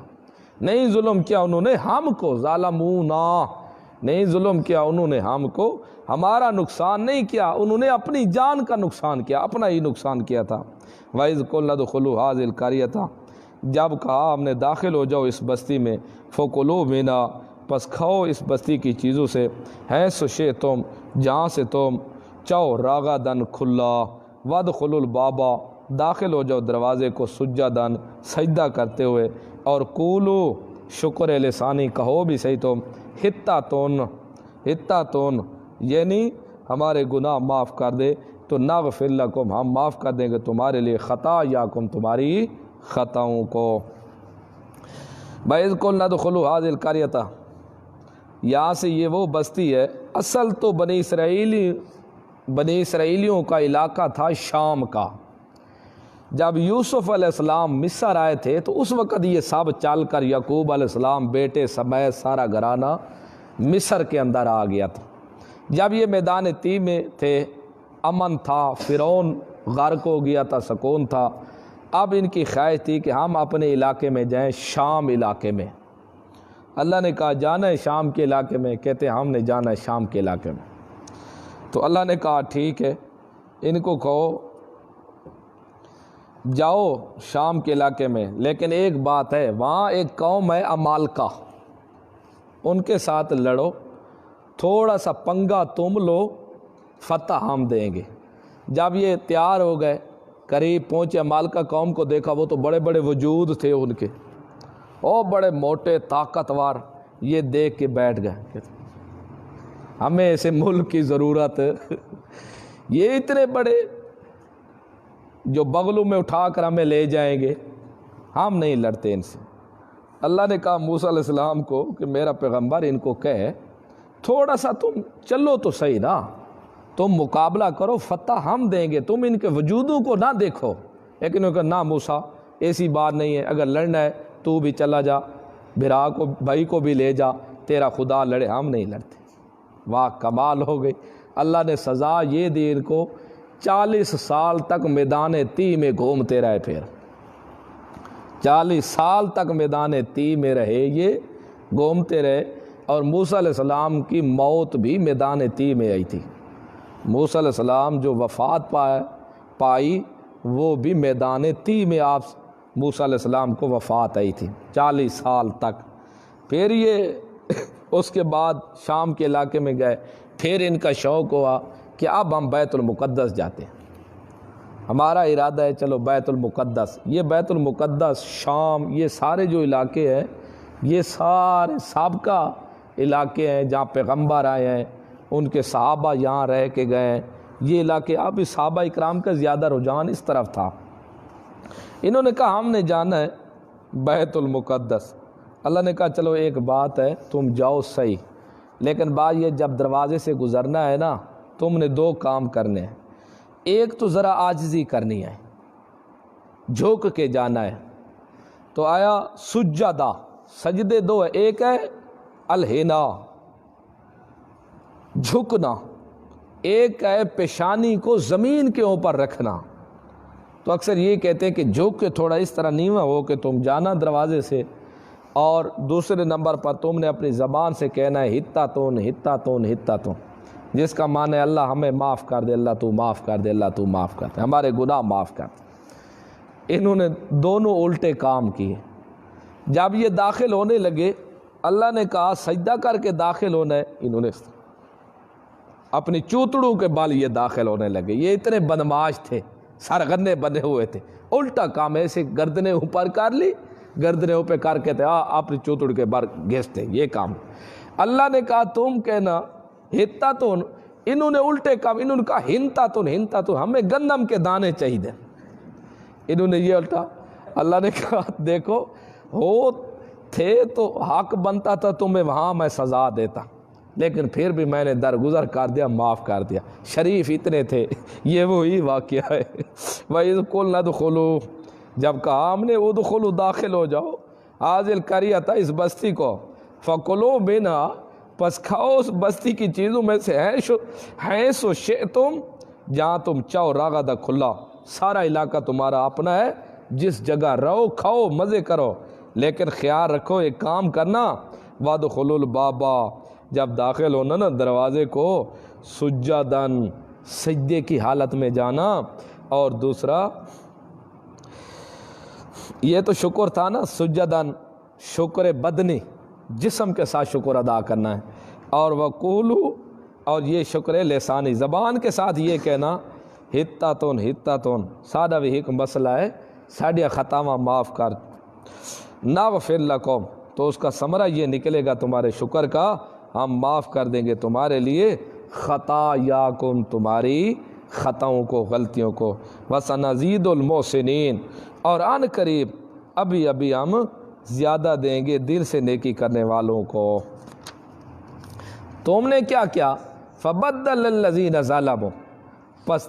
نہیں ظلم کیا انہوں نے ہم کو، ظالمونا، نہیں ظلم کیا انہوں نے ہم کو، ہمارا نقصان نہیں کیا، انہوں نے اپنی جان کا نقصان کیا، اپنا ہی نقصان کیا تھا۔ وَإِذْ قُلْنَا ادْخُلُوا هَٰذِهِ الْقَرْيَةَ، جب کہا ہم نے داخل ہو جاؤ اس بستی میں، فَكُلُوا مِنْهَا، پس کھاؤ اس بستی کی چیزوں سے، حیث شئتم، جہاں سے تم، چو راغدن کھلا، وادخلوا البابا داخل ہو جاؤ دروازے کو، سجدن سجدہ کرتے ہوئے، اور قولو شکر لسانی کہو بھی صحیح تم، حتاتون یعنی ہمارے گناہ معاف کر دے تو نغفر لکم ہم معاف کر دیں گے تمہارے لیے خطایاکم تمہاری خطاؤں کو۔ بَإِذْ قُلْنَا ادْخُلُوا هَٰذِهِ الْقَرْيَةَ، یہاں سے یہ وہ بستی ہے، اصل تو بنی اسرائیلیوں کا علاقہ تھا شام کا۔ جب یوسف علیہ السلام مصر آئے تھے تو اس وقت یہ سب چل کر یعقوب علیہ السلام بیٹے سمیت سارا گھرانہ مصر کے اندر آ گیا تھا۔ جب یہ میدان تی میں تھے، امن تھا، فرعون غرق ہو گیا تھا، سکون تھا۔ اب ان کی خواہش تھی کہ ہم اپنے علاقے میں جائیں، شام علاقے میں۔ اللہ نے کہا جانا ہے شام کے علاقے میں، کہتے ہیں ہم نے جانا ہے شام کے علاقے میں۔ تو اللہ نے کہا ٹھیک ہے، ان کو کہو جاؤ شام کے علاقے میں، لیکن ایک بات ہے، وہاں ایک قوم ہے عمالقہ، ان کے ساتھ لڑو، تھوڑا سا پنگا تم لو، فتح ہم دیں گے۔ جب یہ تیار ہو گئے، قریب پہنچے، عمالقہ قوم کو دیکھا، وہ تو بڑے بڑے وجود تھے ان کے، اور بڑے موٹے طاقتور، یہ دیکھ کے بیٹھ گئے، ہمیں ایسے ملک کی ضرورت، یہ اتنے بڑے جو بغلوں میں اٹھا کر ہمیں لے جائیں گے، ہم نہیں لڑتے ان سے۔ اللہ نے کہا موسیٰ علیہ السلام کو کہ میرا پیغمبر ان کو کہے تھوڑا سا تم چلو تو صحیح نا، تم مقابلہ کرو، فتح ہم دیں گے، تم ان کے وجودوں کو نہ دیکھو۔ لیکن انہوں نے کہا نہ موسیٰ ایسی بات نہیں ہے، اگر لڑنا ہے تو بھی چلا جا، بھرا کو بھائی کو بھی لے جا، تیرا خدا لڑے، ہم نہیں لڑتے۔ واہ کمال ہو گئی، اللہ نے سزا یہ دی ان کو، 40 سال تک میدان تی میں گھومتے رہے، پھر 40 سال تک میدان تی میں رہے، یہ گھومتے رہے، اور موسیٰ علیہ السلام کی موت بھی میدان تی میں آئی تھی۔ موسیٰ علیہ السلام جو وفات پائی وہ بھی میدان تی میں آپ موسیٰ علیہ السلام کو وفات آئی تھی، 40 سال تک۔ پھر یہ اس کے بعد شام کے علاقے میں گئے، پھر ان کا شوق ہوا کہ اب ہم بیت المقدس جاتے ہیں، ہمارا ارادہ ہے چلو بیت المقدس۔ یہ بیت المقدس، شام، یہ سارے جو علاقے ہیں یہ سارے سابقہ علاقے ہیں جہاں پیغمبر آئے ہیں، ان کے صحابہ یہاں رہ کے گئے ہیں، یہ علاقے اب صحابہ اکرام کا زیادہ رجحان اس طرف تھا۔ انہوں نے کہا ہم نے جانا ہے بیت المقدس۔ اللہ نے کہا چلو ایک بات ہے، تم جاؤ صحیح، لیکن بات یہ جب دروازے سے گزرنا ہے نا، تم نے 2 کام کرنے ہیں۔ ایک تو ذرا عاجزی کرنی ہے، جھک کے جانا ہے۔ تو آیا سجدہ، سجدے 2 ہے، ایک ہے الحنا جھکنا، ایک ہے پیشانی کو زمین کے اوپر رکھنا۔ تو اکثر یہ کہتے ہیں کہ جھک کے تھوڑا اس طرح نیواں ہو کہ تم جانا دروازے سے، اور دوسرے نمبر پر تم نے اپنی زبان سے کہنا ہے حتاتون حتاتون حتاتون، جس کا معنی ہے اللہ ہمیں معاف کر دے، اللہ تو معاف کر دے، اللہ تو معاف کر دے، ہمارے گناہ معاف کر دے۔ انہوں نے دونوں الٹے کام کیے۔ جب یہ داخل ہونے لگے، اللہ نے کہا سجدہ کر کے داخل ہونا ہے، انہوں نے اپنی چوتڑوں کے بال یہ داخل ہونے لگے۔ یہ اتنے بدماش تھے، سرغنے بنے ہوئے تھے، الٹا کام ایسے گردنیں اوپر کر لی، گردنیں اوپر کر کے تھے اپنی چوتڑ کے بار گھستے، یہ کام۔ اللہ نے کہا تم کہنا ہتاتون، انہوں نے الٹے کام، انہوں نے کہا ہنتاتون ہنتاتون، ہمیں گندم کے دانے چاہیے، انہوں نے یہ الٹا۔ اللہ نے کہا دیکھو ہو تھے تو حق بنتا تھا تمہیں، وہاں میں سزا دیتا، لیکن پھر بھی میں نے درگزر کر دیا، معاف کر دیا، شریف اتنے تھے۔ یہ وہی واقعہ ہے۔ وَإِذْ قُلْنَا ادْخُلُوا، جب کہا ہم نے ادخلوا داخل ہو جاؤ، هَٰذِهِ الْقَرْيَةَ اس بستی کو، فَكُلُوا مِنْهَا پس کھاؤ اس بستی کی چیزوں میں سے، حیث شئتم جہاں تم چاہو، راغدہ کھلا، سارا علاقہ تمہارا اپنا ہے، جس جگہ رہو کھاؤ مزے کرو، لیکن خیال رکھو ایک کام کرنا، وادخلوا الباب جب داخل ہونا نا دروازے کو، سجدن سجدے کی حالت میں جانا، اور دوسرا یہ تو شکر تھا نا، سجدن شکر بدنی، جسم کے ساتھ شکر ادا کرنا ہے، اور وقولو اور یہ شکر لسانی، زبان کے ساتھ یہ کہنا ہتاتون سادہ بھی ایک مسئلہ ہے، ساڑھیا خطاواں معاف کر، نغفر لکم، تو اس کا ثمرہ یہ نکلے گا تمہارے شکر کا، ہم معاف کر دیں گے تمہارے لیے خطایاکم، تمہاری خطاؤں کو، غلطیوں کو، وسنزید المحسنین، اور ان قریب ابھی ابھی ہم زیادہ دیں گے دل سے نیکی کرنے والوں کو۔ تم نے کیا کیا؟ فبدل الذین ظلموا، پس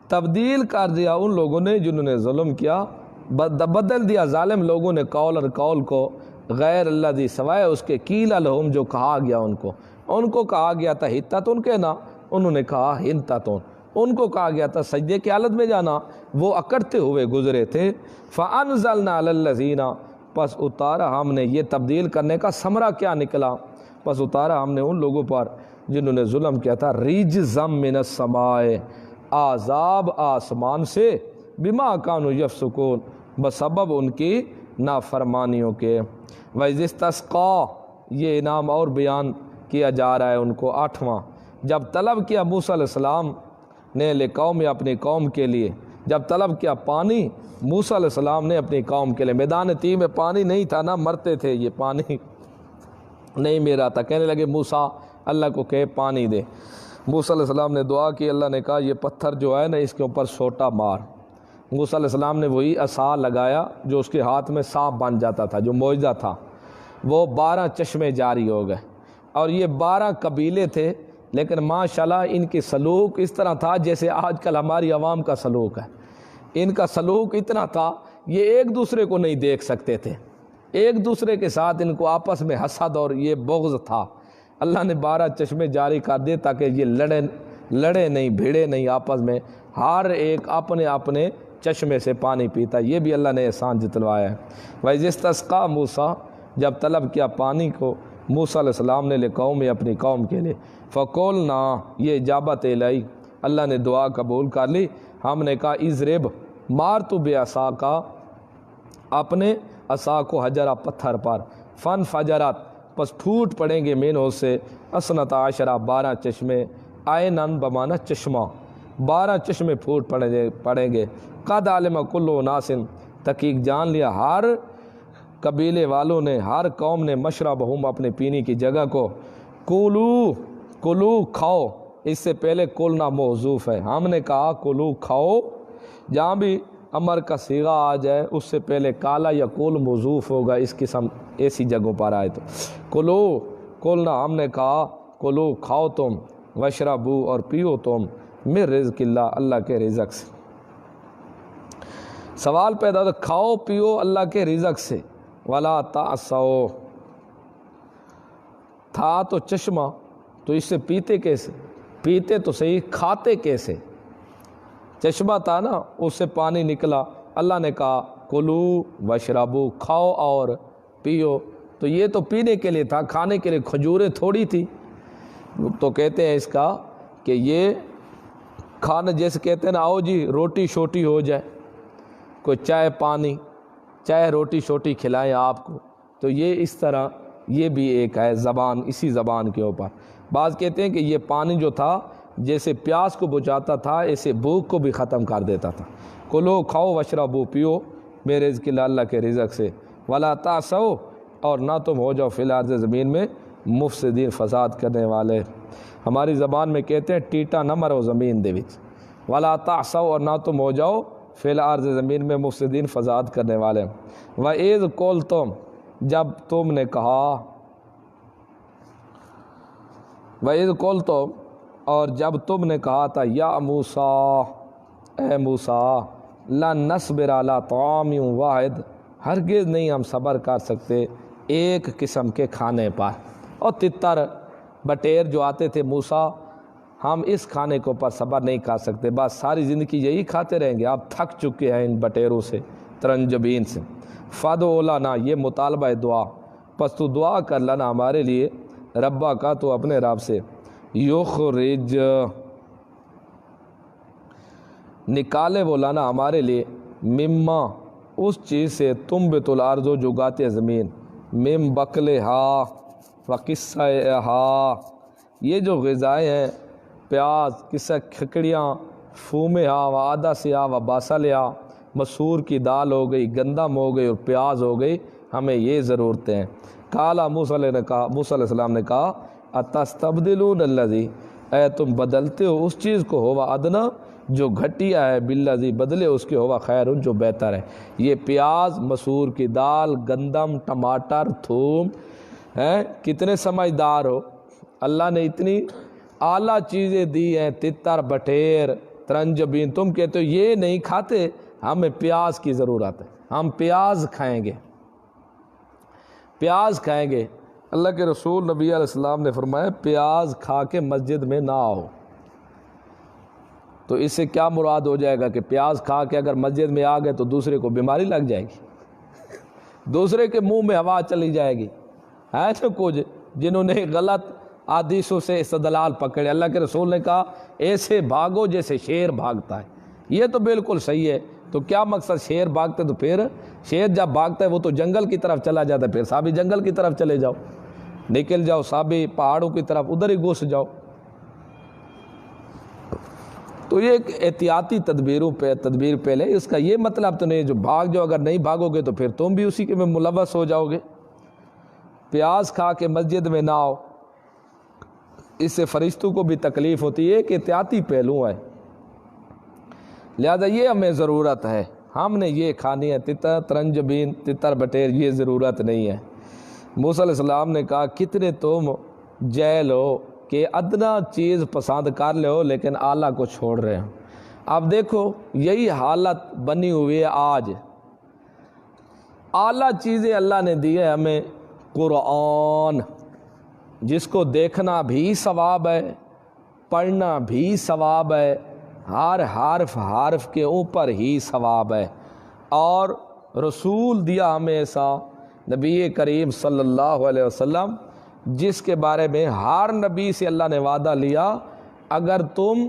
تبدیل کر دیا ان لوگوں نے جنہوں نے ظلم کیا، بدل دیا ظالم لوگوں نے قول اور قول کو، غیر الذی، سوائے اس کے، قیل لہم، جو کہا گیا ان کو کہا گیا تھا ہتاتون کہنا، انہوں نے کہا ہنتاتون، ان کو کہا گیا تھا سجدے کی حالت میں جانا، وہ اکڑتے ہوئے گزرے تھے۔ فانزلنا علی الذین، پس اتارا ہم نے، یہ تبدیل کرنے کا ثمرہ کیا نکلا، پس اتارا ہم نے ان لوگوں پر جنہوں نے ظلم کیا تھا، رجزا من السماء، عذاب آسمان سے، بما کانوا یفسقون، بسبب ان کی نافرمانیوں کے۔ وَإِذِ اسْتَسْقَىٰ، یہ انعام اور بیان کیا جا رہا ہے ان کو، 8واں، جب طلب کیا موسیٰ علیہ السلام نے لقوم، اپنی قوم کے لیے، جب طلب کیا پانی موسیٰ علیہ السلام نے اپنی قوم کے لیے، میدان تیہ میں پانی نہیں تھا نا، مرتے تھے، یہ پانی نہیں میرا تھا، کہنے لگے موسیٰ اللہ کو کہے پانی دے، موسیٰ علیہ السلام نے دعا کی، اللہ نے کہا یہ پتھر جو ہے نا اس کے اوپر سوٹا مار، موسیٰ علیہ السلام نے وہی عصا لگایا جو اس کے ہاتھ میں سانپ بن جاتا تھا، جو معجزہ تھا، وہ 12 چشمے جاری ہو گئے، اور یہ 12 قبیلے تھے، لیکن ماشاءاللہ ان کی سلوک اس طرح تھا جیسے آج کل ہماری عوام کا سلوک ہے، ان کا سلوک اتنا تھا، یہ ایک دوسرے کو نہیں دیکھ سکتے تھے، ایک دوسرے کے ساتھ ان کو آپس میں حسد اور یہ بغض تھا، اللہ نے 12 چشمے جاری کر دیے تاکہ یہ لڑے نہیں، بھیڑے نہیں آپس میں، ہر ایک اپنے اپنے چشمے سے پانی پیتا، یہ بھی اللہ نے احسان جتلوایا ہے۔ وَإِذِ اسْتَسْقَىٰ موسیٰ، جب طلب کیا پانی کو موسیٰ علیہ السلام نے لقوم، اپنی قوم کے لیے، فَقُلْنَا، یہ اجابت الہی، اللہ نے دعا قبول کر لی، ہم نے کہا اضرب، مار تو بعصاک، اپنے عصا کو، حجرہ، پتھر پر، فانفجرت، پس پھوٹ پڑیں گے منہ سے، 12 12 چشمے، عیناً بمانا چشمہ، 12 چشمے پھوٹ پڑیں گے، قد علم کل اناس، تحقیق جان لیا ہر قبیلے والوں نے، ہر قوم نے، مشربہم، اپنے پینے کی جگہ کو، کلو کھاؤ، اس سے پہلے کلنا موضوف ہے، ہم نے کہا کلو کھاؤ، جہاں بھی امر کا صیغہ آ جائے اس سے پہلے کالا یا کول موضوف ہوگا، اس قسم ایسی جگہوں پر آئے تو کلنا، ہم نے کہا کلو کھاؤ تم، وشربو، اور پیو تم، من رزق اللہ، اللہ کے رزق سے۔ سوال پیدا ہوتا، کھاؤ پیو اللہ کے رزق سے، ولا تعصوا، تھا تو چشمہ، تو اس سے پیتے کیسے؟ پیتے تو صحیح، کھاتے کیسے؟ چشمہ تھا نا، اس سے پانی نکلا، اللہ نے کہا کلو وشربو، کھاؤ اور پیو، تو یہ تو پینے کے لیے تھا، کھانے کے لیے کھجوریں تھوڑی تھی، تو کہتے ہیں اس کا کہ یہ کھانا، جیسے کہتے ہیں نا آؤ جی روٹی شوٹی ہو جائے، کوئی چائے پانی، چائے روٹی شوٹی کھلائیں آپ کو، تو یہ اس طرح یہ بھی ایک ہے زبان، اسی زبان کے اوپر۔ بعض کہتے ہیں کہ یہ پانی جو تھا جیسے پیاس کو بجھاتا تھا، ایسے بھوک کو بھی ختم کر دیتا تھا۔ کلو کھاؤ وشربو، پیو، میرے رزق اللہ، اللہ کے رزق سے، ولا تعصوا، اور نہ تم ہو جاؤ فی الارض، زمین میں، مفسدین، فساد کرنے والے، ہماری زبان میں کہتے ہیں ٹیٹا نہ مرو زمین دے وچ، ولا تعصوا، اور نہ تم ہو جاؤ فی الارض، زمین میں، مفسدین، فساد کرنے والے۔ وَإِذْ قُلْتُمْ، جب تم نے کہا، وَإِذْ قُلْتُمْ، اور جب تم نے کہا تھا، یا موسیٰ، اے موسیٰ، لَن نَصْبِرَ عَلَىٰ طَعَامٍ وَاحِدٍ، ہرگز نہیں ہم صبر کر سکتے ایک قسم کے کھانے پر، اور تتر بٹیر جو آتے تھے، موسیٰ ہم اس کھانے کے اوپر صبر نہیں کر سکتے، بس ساری زندگی یہی کھاتے رہیں گے، آپ تھک چکے ہیں ان بٹیروں سے، ترنجبین سے۔ فَادْعُ لَنَا، یہ مطالبہ دعا، پس تو دعا کر لنا ہمارے لیے، ربا کا، تو اپنے رب سے، یخرج، نکالے وہ لنا ہمارے لیے، مما، اس چیز سے، تنبت الارض، جو اگاتے زمین، من بقلہا وقصیہا، یہ جو غذائیں ہیں پیاز کسا کھکڑیاں فومے و آدھا سیا و باسا لیا مسور کی دال ہو گئی گندم ہو گئی اور پیاز ہو گئی ہمیں یہ ضرورتیں ہیں۔ کالا موسیٰ علیہ السلام نے کہا اتستبدلون الذی اے تم بدلتے ہو اس چیز کو ہوا ادنا جو گھٹیا ہے بالذی بدلے اس کے ہوا خیر جو بہتر ہے۔ یہ پیاز مسور کی دال گندم ٹماٹر تھوم ہیں کتنے سمجھدار ہو، اللہ نے اتنی اعلیٰ چیزیں دی ہیں، تتر بٹیر ترنجبین، تم کہتے ہو یہ نہیں کھاتے، ہمیں پیاز کی ضرورت ہے، ہم پیاز کھائیں گے پیاز کھائیں گے۔ اللہ کے رسول نبی علیہ السلام نے فرمایا پیاز کھا کے مسجد میں نہ آؤ۔ تو اس سے کیا مراد ہو جائے گا کہ پیاز کھا کے اگر مسجد میں آ گئے تو دوسرے کو بیماری لگ جائے گی، دوسرے کے منہ میں ہوا چلی جائے گی۔ ہے تو کچھ جنہوں نے غلط حدیثوں سے استدلال پکڑے، اللہ کے رسول نے کہا ایسے بھاگو جیسے شیر بھاگتا ہے، یہ تو بالکل صحیح ہے۔ تو کیا مقصد شیر بھاگتے، تو پھر شیر جب بھاگتا ہے وہ تو جنگل کی طرف چلا جاتا ہے، پھر سابی جنگل کی طرف چلے جاؤ، نکل جاؤ سابی پہاڑوں کی طرف، ادھر ہی گھس جاؤ۔ تو یہ ایک احتیاطی تدبیر پہلے، اس کا یہ مطلب تو نہیں جو بھاگ جاؤ، اگر نہیں بھاگو گے تو پھر تم بھی اسی کے میں ملوث ہو جاؤ گے۔ پیاز کھا کے مسجد میں نہ آؤ، اس سے فرشتوں کو بھی تکلیف ہوتی ہے، کہ احتیاطی پہلو ہے، لہذا یہ ہمیں ضرورت ہے، ہم نے یہ کھانی ہے، تتر ترنجبین تتر بٹیر یہ ضرورت نہیں ہے۔ موسیٰ علیہ السلام نے کہا کتنے تم جہل ہو کہ ادنا چیز پسند کر لے ہو لیکن اعلیٰ کو چھوڑ رہے ہیں۔ اب دیکھو یہی حالت بنی ہوئی ہے آج، اعلیٰ چیزیں اللہ نے دی ہے ہمیں، قرآن جس کو دیکھنا بھی ثواب ہے، پڑھنا بھی ثواب ہے، ہر حرف کے اوپر ہی ثواب ہے، اور رسول دیا ہمیں ایسا نبی کریم صلی اللہ علیہ وسلم جس کے بارے میں ہر نبی سے اللہ نے وعدہ لیا، اگر تم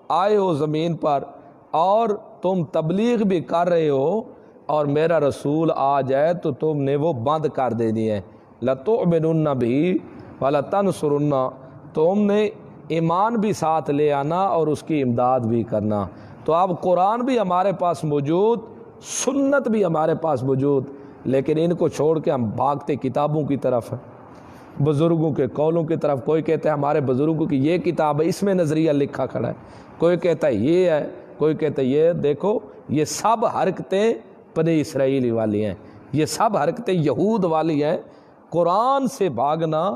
آئے ہو زمین پر اور تم تبلیغ بھی کر رہے ہو اور میرا رسول آ جائے تو تم نے وہ بند کر دینی ہے، لَتُؤْمِنُنَّ بِهِ وَلَتَنْصُرُنَّ، تم نے ایمان بھی ساتھ لے آنا اور اس کی امداد بھی کرنا۔ تو اب قرآن بھی ہمارے پاس موجود، سنت بھی ہمارے پاس موجود، لیکن ان کو چھوڑ کے ہم بھاگتے کتابوں کی طرف ہیں، بزرگوں کے قولوں کی طرف۔ کوئی کہتا ہے ہمارے بزرگوں کی یہ کتاب ہے، اس میں نظریہ لکھا کھڑا ہے، کوئی کہتا ہے یہ ہے، کوئی کہتا ہے یہ۔ دیکھو یہ سب حرکتیں بنی اسرائیل والی ہیں، یہ سب حرکتیں یہود والی ہیں۔ قرآن سے بھاگنا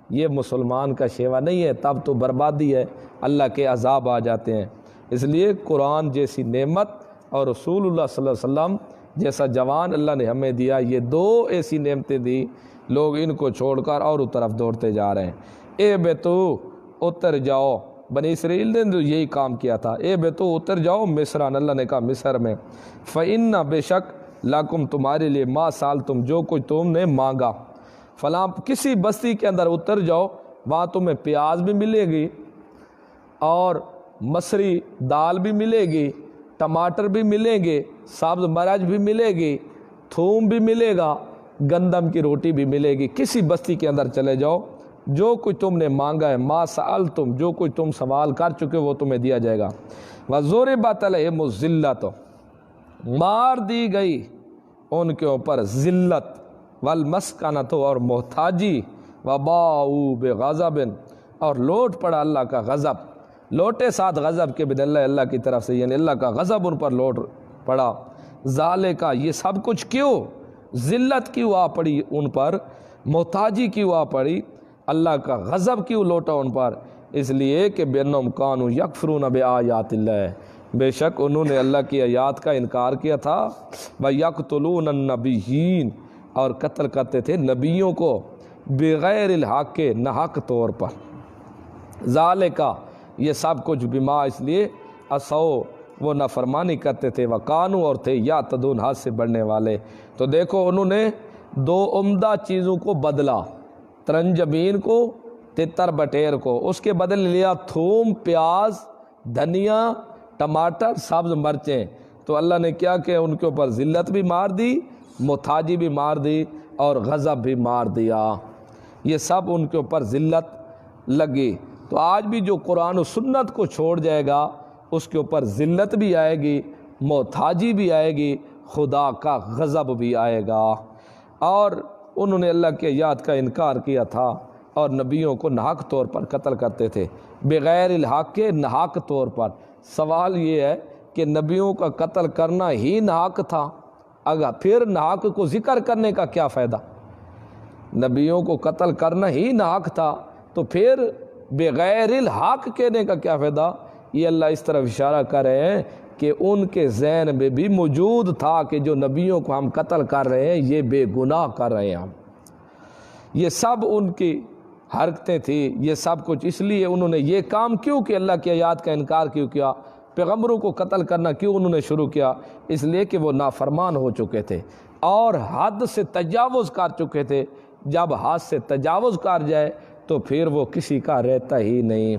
یہ مسلمان کا شیوا نہیں ہے، تب تو بربادی ہے، اللہ کے عذاب آ جاتے ہیں۔ اس لیے قرآن جیسی نعمت اور رسول اللہ صلی اللہ علیہ وسلم جیسا جوان اللہ نے ہمیں دیا، یہ دو ایسی نعمتیں دی، لوگ ان کو چھوڑ کر اور طرف دوڑتے جا رہے ہیں۔ اے بیتو اتر جاؤ، بنی اسرائیل نے جو یہی کام کیا تھا، اے بیتو اتر جاؤ مصران، اللہ نے کہا مصر میں، فَإِنَّ بے شک لَكُمْ تمہارے لیے ما سال تم جو کچھ تم نے مانگا، فلاں کسی بستی کے اندر اتر جاؤ، وہاں تمہیں پیاز بھی ملے گی اور مصری دال بھی ملے گی، ٹماٹر بھی ملیں گے، سبز مرچ بھی ملے گی، تھوم بھی ملے گا، گندم کی روٹی بھی ملے گی۔ کسی بستی کے اندر چلے جاؤ، جو کچھ تم نے مانگا ہے، ما سألتم جو کچھ تم سوال کر چکے وہ تمہیں دیا جائے گا۔ وَضُرِبَتْ عَلَيْهِمُ الذِّلَّةُ مار دی گئی ان کے اوپر ذلت، والمسکنۃ اور محتاجی، وباؤوا بغضب اور لوٹ پڑا اللہ کا غضب، لوٹے ساتھ غضب کے بدلے اللہ کی طرف سے، یعنی اللہ کا غضب ان پر لوٹ پڑا۔ ذالکا یہ سب کچھ کیوں، ذلت کیوں آ پڑی ان پر، محتاجی کیوں آ پڑی، اللہ کا غضب کیوں لوٹا ان پر، اس لیے کہ بِأَنَّهُمْ كَانُوا يَكْفُرُونَ بِآيَاتِ اللَّهِ، بے شک انہوں نے اللہ کی آیات کا انکار کیا تھا، وَيَقْتُلُونَ النَّبِيِّينَ اور قتل کرتے تھے نبیوں کو، بغیر الحق کے ناحق طور پر۔ ذالکا یہ سب کچھ بما اس لیے عصوا وہ نافرمانی کرتے تھے، وقانو اور تھے یعتدون حد سے بڑھنے والے۔ تو دیکھو انہوں نے دو عمدہ چیزوں کو بدلا، ترنجبین کو، تتر بٹیر کو، اس کے بدل لیا تھوم، پیاز، دھنیا، ٹماٹر، سبز مرچیں۔ تو اللہ نے کیا کہ ان کے اوپر ذلت بھی مار دی، محتاجی بھی مار دی اور غضب بھی مار دیا۔ یہ سب ان کے اوپر ذلت لگی۔ تو آج بھی جو قرآن و سنت کو چھوڑ جائے گا اس کے اوپر ذلت بھی آئے گی، محتاجی بھی آئے گی، خدا کا غضب بھی آئے گا۔ اور انہوں نے اللہ کے آیات کا انکار کیا تھا اور نبیوں کو ناحق طور پر قتل کرتے تھے، بغیر الحق کے ناحق طور پر۔ سوال یہ ہے کہ نبیوں کا قتل کرنا ہی ناحق تھا، اگر پھر ناحق کو ذکر کرنے کا کیا فائدہ؟ نبیوں کو قتل کرنا ہی ناحق تھا تو پھر بغیر الحق کہنے کا کیا فائدہ؟ یہ اللہ اس طرف اشارہ کر رہے ہیں کہ ان کے ذہن میں بھی موجود تھا کہ جو نبیوں کو ہم قتل کر رہے ہیں یہ بے گناہ کر رہے ہیں ہم۔ یہ سب ان کی حرکتیں تھیں، یہ سب کچھ اس لیے انہوں نے یہ کام کیوں کہ اللہ کی آیات کا انکار کیوں کیا، پیغمبروں کو قتل کرنا کیوں انہوں نے شروع کیا؟ اس لیے کہ وہ نافرمان ہو چکے تھے اور حد سے تجاوز کر چکے تھے۔ جب حد سے تجاوز کر جائے تو پھر وہ کسی کا رہتا ہی نہیں۔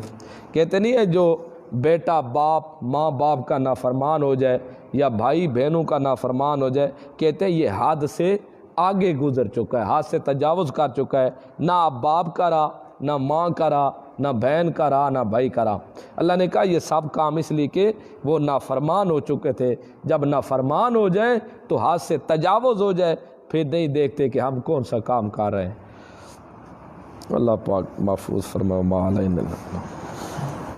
کہتے نہیں ہے جو بیٹا باپ ماں باپ کا نافرمان ہو جائے یا بھائی بہنوں کا نافرمان ہو جائے، کہتے ہیں یہ حد سے آگے گزر چکا ہے، حد سے تجاوز کر چکا ہے، نہ باپ کا رہا، نہ ماں کا رہا، نہ بہن کا رہا، نہ بھائی کا رہا۔ اللہ نے کہا یہ سب کام اس لیے کہ وہ نافرمان ہو چکے تھے۔ جب نافرمان ہو جائیں تو حد سے تجاوز ہو جائے پھر نہیں دیکھتے کہ ہم کون سا کام کر رہے ہیں۔ اللہ پاک محفوظ فرمائے۔